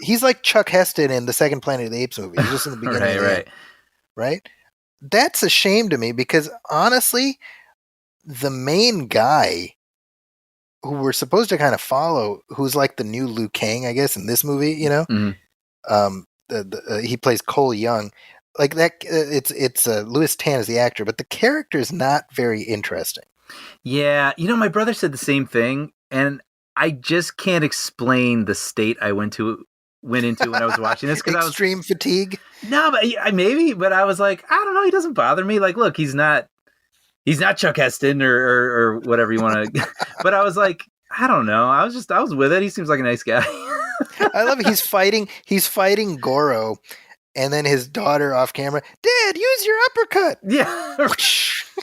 He's like Chuck Heston in the second Planet of the Apes movie. He's just in the beginning. Right? That's a shame to me because honestly, the main guy who we're supposed to kind of follow, who's like the new Liu Kang, I guess, in this movie, he plays Cole Young. Like that, it's Louis Tan is the actor, but the character is not very interesting. Yeah, my brother said the same thing, and I just can't explain the state I went into when I was watching this, because extreme fatigue. No, but maybe, but I was like, I don't know, he doesn't bother me. Like, look, he's not Chuck Heston or whatever you want to. But I was like, I don't know. I was with it. He seems like a nice guy. I love it. He's fighting Goro, and then his daughter off camera, Dad, use your uppercut. Yeah.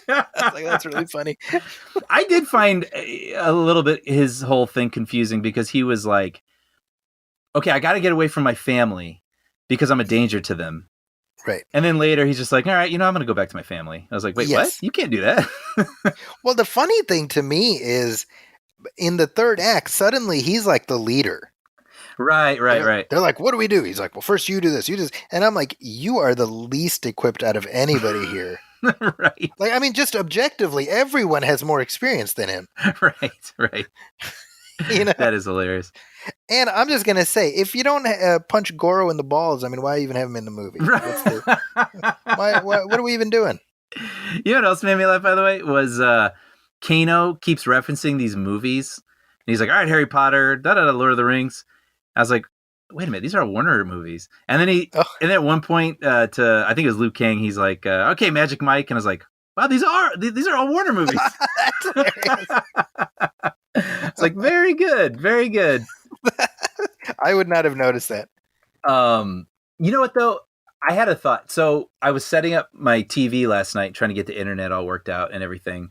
Like, that's really funny. I did find a little bit his whole thing confusing, because he was like, okay, I got to get away from my family because I'm a danger to them. Right. And then later he's just like, all right, I'm going to go back to my family. I was like, wait, what? You can't do that. Well, the funny thing to me is in the third act, suddenly he's like the leader. Right. They're like, what do we do? He's like, well, first you do this, you do this. And I'm like, you are the least equipped out of anybody here. Right. Like, I mean, just objectively, everyone has more experience than him. Right. That is hilarious. And I'm just going to say, if you don't punch Goro in the balls, I mean, why even have him in the movie? What are we even doing? You know what else made me laugh, by the way, was Kano keeps referencing these movies. And he's like, all right, Harry Potter, Lord of the Rings. I was like, wait a minute, these are Warner movies. And then and at one point I think it was Liu Kang, he's like, okay, Magic Mike. And I was like, wow, these are all Warner movies. That's hilarious. It's like, very good. I would not have noticed that. You know what, though? I had a thought. So I was setting up my TV last night, trying to get the internet all worked out and everything.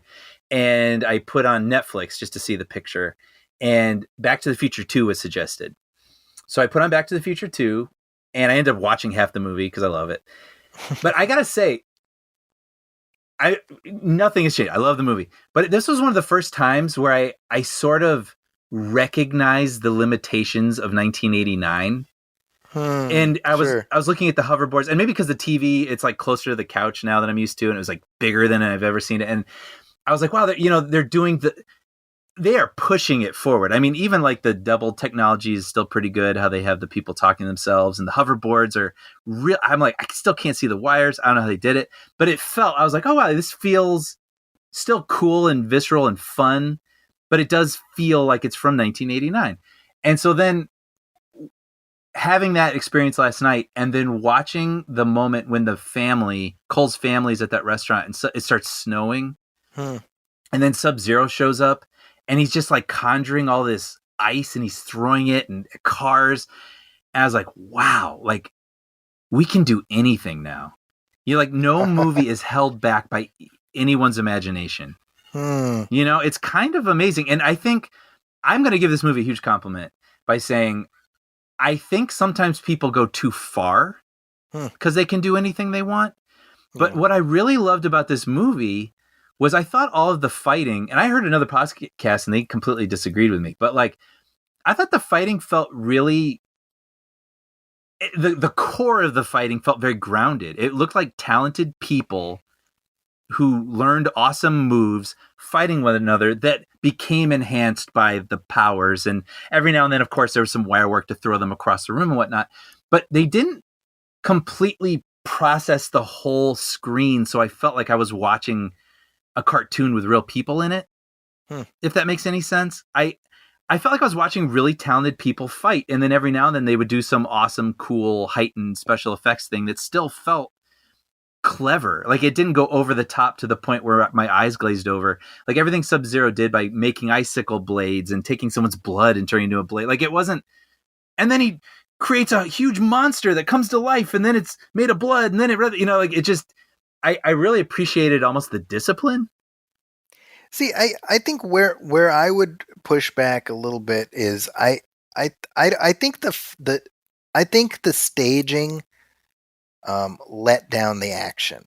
And I put on Netflix just to see the picture. And Back to the Future 2 was suggested. So I put on Back to the Future 2, and I ended up watching half the movie because I love it. But I got to say, nothing has changed. I love the movie. But this was one of the first times where I sort of recognized the limitations of 1989. And I was looking at the hoverboards, and maybe because the TV, it's like closer to the couch now than I'm used to, and it was like bigger than I've ever seen it. And I was like, wow, they are pushing it forward. I mean, even like the double technology is still pretty good, how they have the people talking to themselves, and the hoverboards are real. I'm like, I still can't see the wires. I don't know how they did it, but I was like, oh wow, this feels still cool and visceral and fun, but it does feel like it's from 1989. And so then having that experience last night, and then watching the moment when Cole's family's at that restaurant, and so it starts snowing, and then Sub-Zero shows up, and he's just like conjuring all this ice, and he's throwing it and cars. And I was like, wow, like we can do anything now. No movie is held back by anyone's imagination. It's kind of amazing. And I think I'm going to give this movie a huge compliment by saying, I think sometimes people go too far because they can do anything they want. But what I really loved about this movie was I thought all of the fighting, and I heard another podcast and they completely disagreed with me, but like, I thought the fighting felt really, the core of the fighting felt very grounded. It looked like talented people who learned awesome moves fighting one another that became enhanced by the powers. And every now and then, of course, there was some wire work to throw them across the room and whatnot, but they didn't completely process the whole screen. So I felt like I was watching a cartoon with real people in it. If that makes any sense. I felt like I was watching really talented people fight. And then every now and then they would do some awesome, cool, heightened special effects thing that still felt clever. Like it didn't go over the top to the point where my eyes glazed over. Like everything Sub-Zero did by making icicle blades and taking someone's blood and turning into a blade. Like it wasn't. And then he creates a huge monster that comes to life, and then it's made of blood, and then it just. I really appreciated almost the discipline. See, I think where I would push back a little bit is I think the staging let down the action.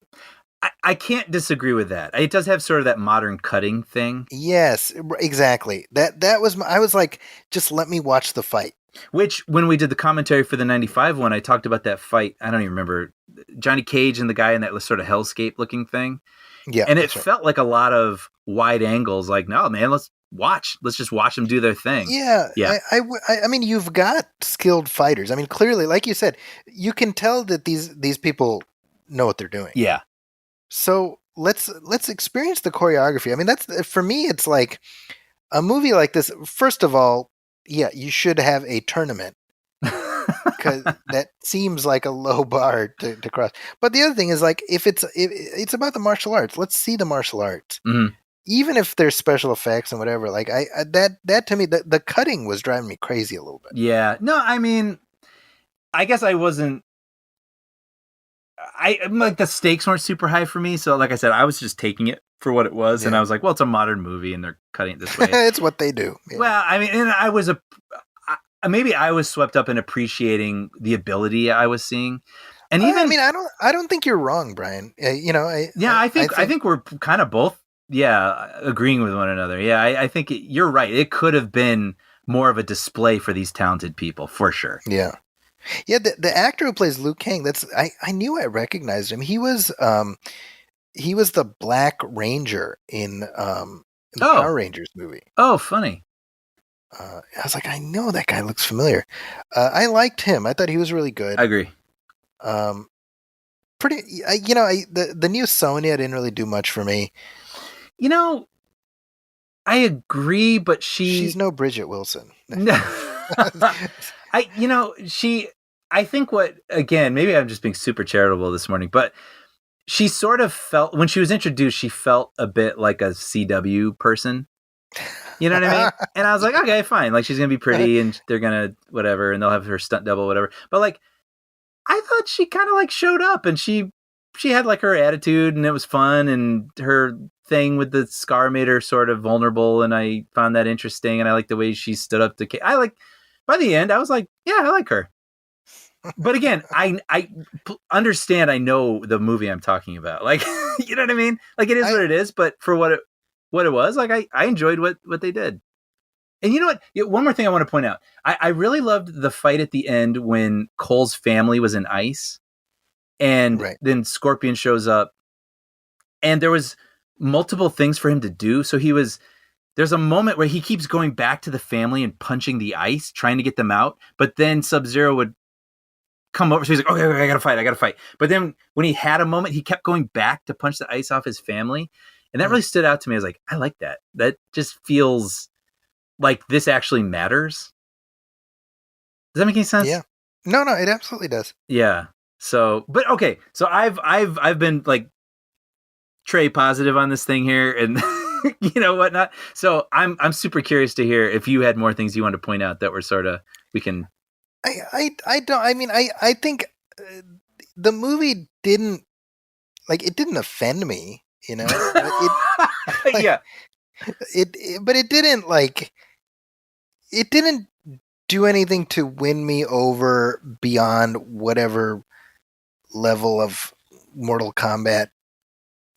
I can't disagree with that. It does have sort of that modern cutting thing. Yes, exactly. That was I was like, just let me watch the fight. Which, when we did the commentary for the 95 one, I talked about that fight. I don't even remember. Johnny Cage and the guy in that sort of hellscape looking thing. Yeah. And it felt like a lot of wide angles. Like, no, man, let's let's just watch them do their thing. Yeah. Yeah. I mean, you've got skilled fighters. I mean, clearly, like you said, you can tell that these people know what they're doing. Yeah. So let's experience the choreography. I mean, that's for me. It's like a movie like this. First of all, yeah, you should have a tournament because that seems like a low bar to cross. But the other thing is like if it's about the martial arts, let's see the martial arts. Mm-hmm. Even if there's special effects and whatever, like that to me, the cutting was driving me crazy a little bit. Yeah. No, I mean, I guess I wasn't. Like the stakes weren't super high for me, so like I said, I was just taking it for what it was, and I was like, well, it's a modern movie, and they're cutting it this way. It's what they do. Yeah. Well, I mean, and maybe I was swept up in appreciating the ability I was seeing, and even I mean, I don't think you're wrong, Brian. I think we're kind of both. Yeah, agreeing with one another. Yeah, I think you're right. It could have been more of a display for these talented people, for sure. Yeah. Yeah, the actor who plays Liu Kang, I knew I recognized him. He was the Black Ranger in the Power Rangers movie. Oh, funny. I was like, I know that guy looks familiar. I liked him. I thought he was really good. I agree. The new Sonya didn't really do much for me. I agree, but she's no Bridget Wilson. I think maybe I'm just being super charitable this morning, but she sort of felt, when she was introduced, she felt a bit like a CW person. You know what I mean? And I was like, okay, fine. Like, she's going to be pretty and they're going to whatever, and they'll have her stunt double, whatever. But like, I thought she kind of like showed up and she had like her attitude and it was fun, and her thing with the scar made her sort of vulnerable, and I found that interesting, and I like the way she stood up to by the end I was like, yeah, I like her. But again, I understand, I know the movie I'm talking about, like, you know what I mean, like, it is what it is, but for what it was, like, I enjoyed what they did. And you know what, one more thing I want to point out, I really loved the fight at the end when Cole's family was in ice, and then Scorpion shows up, and there was multiple things for him to do. So there's a moment where he keeps going back to the family and punching the ice, trying to get them out. But then Sub-Zero would come over. So he's like, okay, I gotta fight. But then when he had a moment, he kept going back to punch the ice off his family. And that really stood out to me. I was like, I like that. That just feels like this actually matters. Does that make any sense? Yeah. No, it absolutely does. Yeah. So, but okay. So I've been like Trey positive on this thing here, and you know whatnot. So I'm super curious to hear if you had more things you want to point out that were sort of, we can. I think the movie didn't offend me, you know. Yeah. But it didn't do anything to win me over beyond whatever level of Mortal Kombat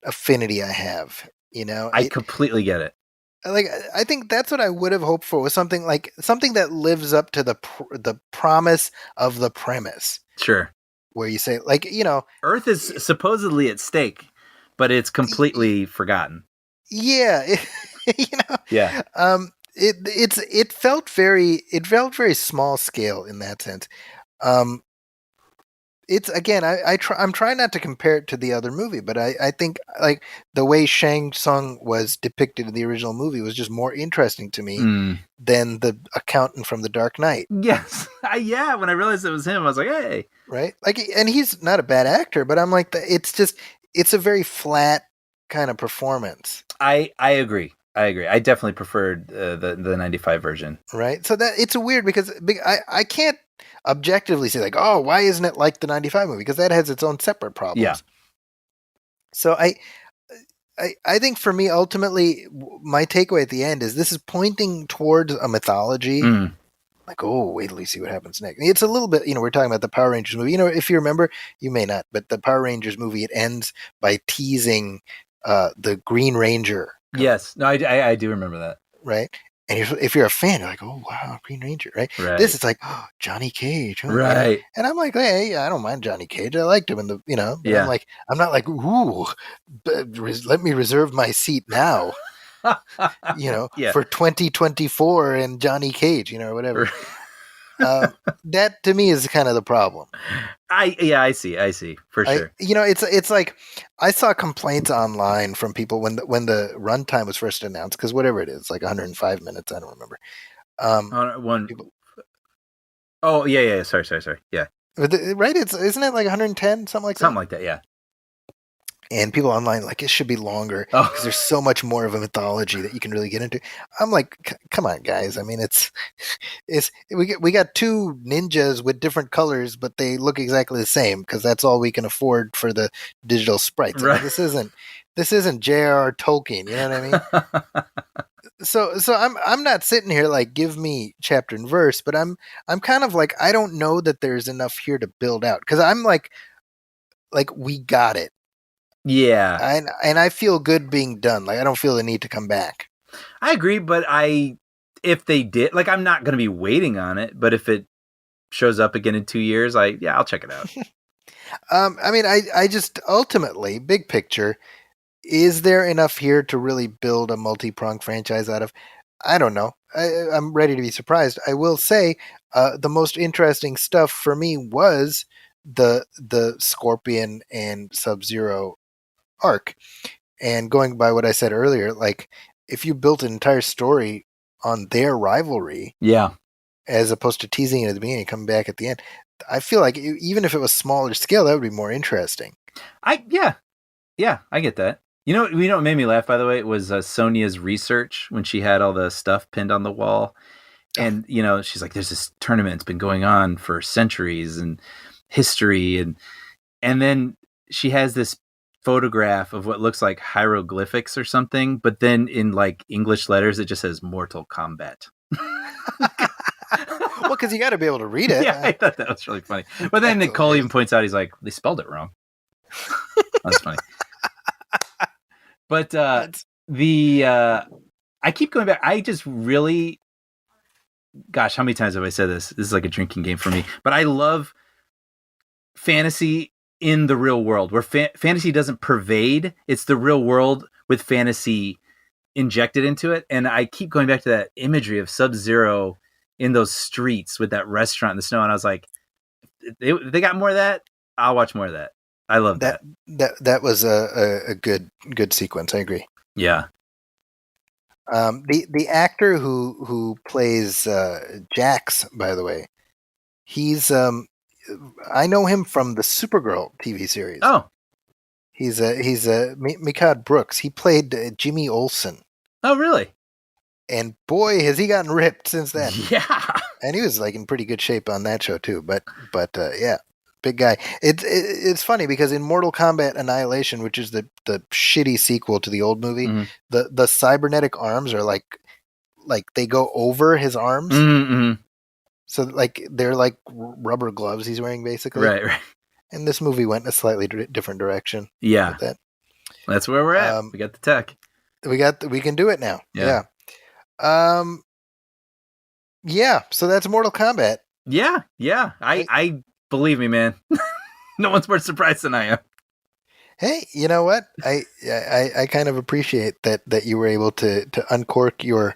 affinity I have, you know. I completely get it. Like, I think that's what I would have hoped for, was something that lives up to the promise of the premise. Sure. Where you say, like, you know, Earth is supposedly at stake, but it's completely forgotten. Yeah. You know. Yeah. It felt very very small scale in that sense. It's, again, I'm trying not to compare it to the other movie, but I think, like, the way Shang Tsung was depicted in the original movie was just more interesting to me than the accountant from The Dark Knight. Yes. Yeah, when I realized it was him, I was like, hey. Right? Like, and he's not a bad actor, but I'm like, it's a very flat kind of performance. I agree. I definitely preferred the 95 version. Right? So that it's weird because I can't objectively say, like, oh, why isn't it like the 95 movie? Because that has its own separate problems. Yeah. So I think for me, ultimately, my takeaway at the end is this is pointing towards a mythology. Like, oh, wait till you see what happens next. It's a little bit, you know, we're talking about the Power Rangers movie. You know, if you remember, you may not, but the Power Rangers movie, it ends by teasing the Green Ranger. Yes. No, I do remember that. Right? And if you're a fan, you're like, oh, wow, Green Ranger, right? This is like, oh, Johnny Cage. Oh, right. And I'm like, hey, I don't mind Johnny Cage. I liked him in the, you know. But yeah. I'm not like, ooh, let me reserve my seat now. for 2024 and Johnny Cage, whatever. That to me is kind of the problem. I see for sure. It's like I saw complaints online from people when the runtime was first announced, because whatever it is, like 105 minutes, I don't remember. Oh yeah. Sorry. Yeah. Right? Isn't it like 110, something like that? Something like that, yeah. And people online like it should be longer because there's so much more of a mythology that you can really get into. I'm like, come on, guys. I mean, we got two ninjas with different colors, but they look exactly the same because that's all we can afford for the digital sprites. Right. I mean, this isn't J.R.R. Tolkien. You know what I mean? So I'm not sitting here like give me chapter and verse, but I'm kind of like I don't know that there's enough here to build out because I'm like we got it. Yeah. And I feel good being done. Like I don't feel the need to come back. I agree, but if they did, like I'm not going to be waiting on it, but if it shows up again in 2 years, I'll check it out. I mean, I just ultimately, big picture, is there enough here to really build a multi-pronged franchise out of? I don't know. I'm ready to be surprised. I will say the most interesting stuff for me was the Scorpion and Sub-Zero arc. And going by what I said earlier, like if you built an entire story on their rivalry, as opposed to teasing it at the beginning and coming back at the end, I feel like even if it was smaller scale, that would be more interesting. I get that. You know what made me laugh, by the way, was Sonya's research when she had all the stuff pinned on the wall. And, she's like, there's this tournament that's been going on for centuries and history. And then she has this photograph of what looks like hieroglyphics or something. But then in like English letters, it just says Mortal Kombat. Well, because you got to be able to read it. Yeah, I thought that was really funny. But then Nicole even points out, he's like, they spelled it wrong. That's funny. But I keep going back. I just really, gosh, how many times have I said this? This is like a drinking game for me. But I love fantasy in the real world, where fantasy doesn't pervade. It's the real world with fantasy injected into it. And I keep going back to that imagery of Sub-Zero in those streets with that restaurant in the snow. And I was like, they got more of that. I'll watch more of that. I love that. That was a good sequence. I agree. Yeah. The actor who plays Jax, by the way, he's I know him from the Supergirl TV series. Oh, he's Mikaad Brooks. He played Jimmy Olsen. Oh, really? And boy, has he gotten ripped since then. Yeah. And he was like in pretty good shape on that show too. But yeah. Big guy. It's funny because in Mortal Kombat Annihilation, which is the shitty sequel to the old movie, mm-hmm. the cybernetic arms are like they go over his arms. Mm-hmm. So like they're like rubber gloves he's wearing basically. Right. And this movie went in a slightly different direction. Yeah. That's where we're at. We got the tech. We can do it now. Yeah. Yeah. So that's Mortal Kombat. Yeah. I believe me, man. No one's more surprised than I am. Hey, you know what? I kind of appreciate that you were able to uncork your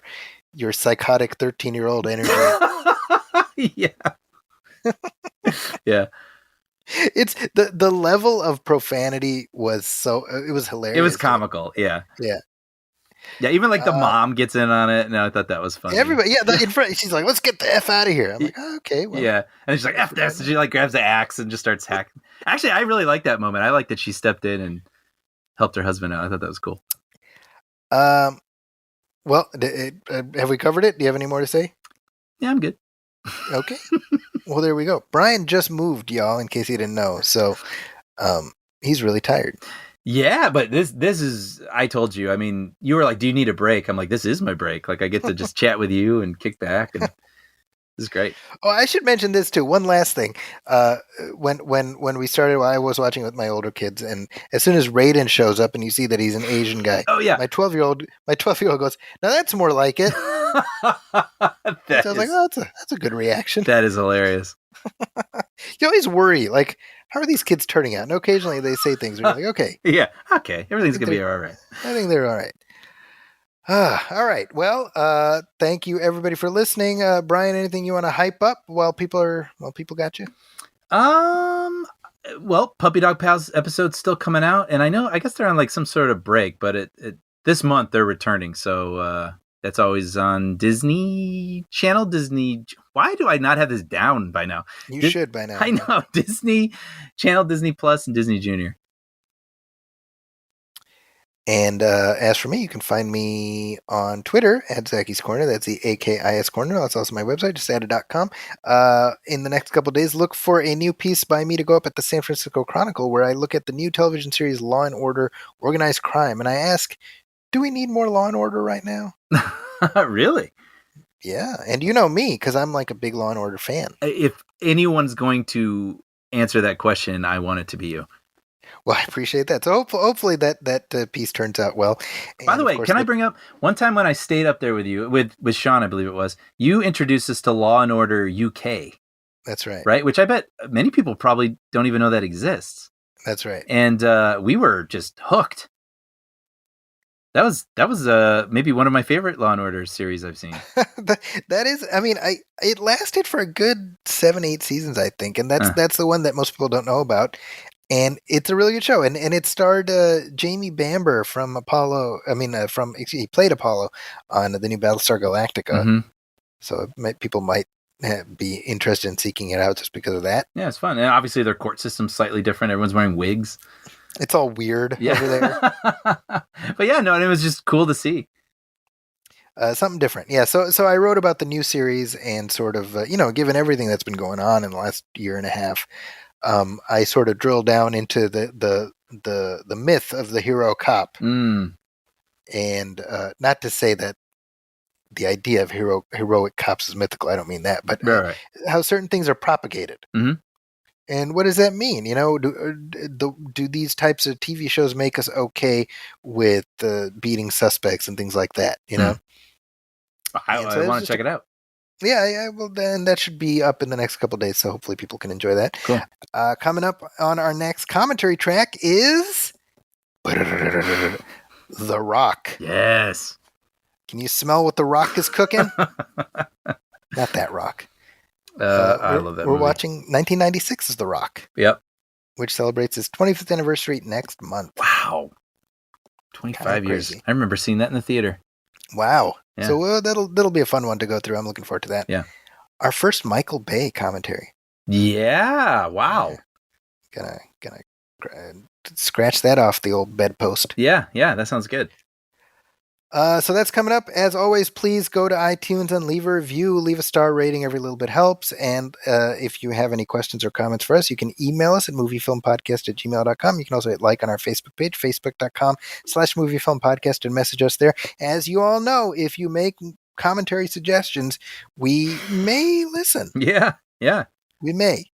psychotic 13-year-old energy. Yeah. Yeah. It's the level of profanity was it was hilarious. It was comical. Yeah. Yeah. Yeah, even like the mom gets in on it, and I thought that was funny. Everybody, in front, she's like, "Let's get the F out of here." I'm like, oh, "Okay, well." Yeah, and she's like, "F this," and she like grabs the axe and just starts hacking. Actually, I really like that moment. I like that she stepped in and helped her husband out. I thought that was cool. Well, have we covered it? Do you have any more to say? Yeah, I'm good. Okay. Well, there we go. Brian just moved, y'all, in case you didn't know. So, he's really tired. Yeah, but this is, I told you, I mean, you were like, do you need a break? I'm like, this is my break. Like, I get to just chat with you and kick back, and this is great. Oh, I should mention this too. One last thing. When we started, I was watching with my older kids, and as soon as Raiden shows up and you see that he's an Asian guy, oh yeah, my 12-year-old goes, "Now that's more like it." So I was like, "Oh, that's a good reaction." That is hilarious. You always worry, like, how are these kids turning out? And occasionally they say things where you're like, okay. Yeah, okay. Everything's going to be all right. I think they're all right. All right. Well, thank you everybody for listening. Brian, anything you want to hype up while people got you? Well, Puppy Dog Pals episode's still coming out, and I guess they're on like some sort of break, but it this month they're returning, so that's always on Disney Channel. Disney. Why do I not have this down by now? You should by now. I know. Disney Channel, Disney Plus, and Disney Junior. And as for me, you can find me on Twitter at Zacky's Corner. That's the AKIS Corner. That's also my website, justadded.com. In the next couple of days, look for a new piece by me to go up at the San Francisco Chronicle, where I look at the new television series Law and Order: Organized Crime, and I ask, do we need more Law and Order right now? Really? Yeah, and you know me, because I'm like a big Law and Order fan. If anyone's going to answer that question, I want it to be you. Well, I appreciate that. So hopefully that piece turns out well. And by the way, can I bring up one time when I stayed up there with you, with Sean, I believe it was, you introduced us to Law and Order UK. That's right. Right? Which I bet many people probably don't even know that exists. That's right. And we were just hooked. That was maybe one of my favorite Law and Order series I've seen. That is, I mean, it lasted for a good 7-8 seasons, I think, and that's the one that most people don't know about. And it's a really good show, and it starred Jamie Bamber from Apollo. I mean, he played Apollo on the new Battlestar Galactica. Mm-hmm. So people might be interested in seeking it out just because of that. Yeah, it's fun, and obviously their court system's slightly different. Everyone's wearing wigs. It's all weird over there. But yeah, no, and it was just cool to see. Something different. Yeah, so I wrote about the new series and sort of, given everything that's been going on in the last year and a half, I sort of drilled down into the myth of the hero cop. Mm. And not to say that the idea of heroic cops is mythical. I don't mean that, but right. How certain things are propagated. Mm-hmm. And what does that mean? Do these types of TV shows make us okay with beating suspects and things like that? I want to check it out. Yeah. Well, then that should be up in the next couple of days, so hopefully people can enjoy that. Cool. Coming up on our next commentary track is The Rock. Yes. Can you smell what The Rock is cooking? Not that Rock. I love that We're movie. watching 1996's The Rock. Yep. Which celebrates its 25th anniversary next month. Wow. 25 years. I remember seeing that in the theater. Wow. Yeah. So that'll be a fun one to go through. I'm looking forward to that. Yeah. Our first Michael Bay commentary. Yeah. Wow. Gonna scratch that off the old bedpost. Yeah. That sounds good. So that's coming up. As always, please go to iTunes and leave a review. Leave a star rating. Every little bit helps. And if you have any questions or comments for us, you can email us at moviefilmpodcast@gmail.com. You can also hit like on our Facebook page, facebook.com/moviefilmpodcast, and message us there. As you all know, if you make commentary suggestions, we may listen. Yeah. We may.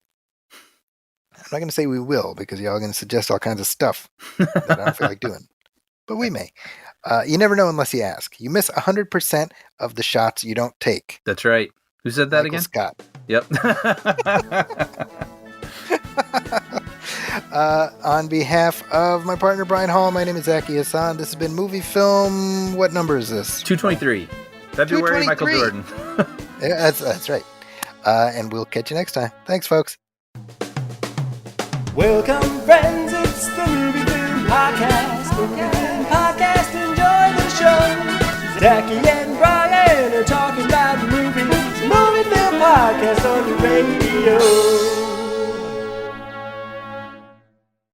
I'm not going to say we will, because y'all are going to suggest all kinds of stuff that I don't feel like doing. But we may. You never know unless you ask. You miss 100% of the shots you don't take. That's right. Who said that Michael again? Scott. Yep. On behalf of my partner Brian Hall, my name is Zachy Hassan. This has been Movie Film. What number is this? 223. February, 223. Michael Jordan. Yeah, that's right. And we'll catch you next time. Thanks, folks. Welcome, friends. It's the Movie Film Podcast. Enjoy the show. Zachy and Brian are talking about movies. Movie Film Podcast on the radio.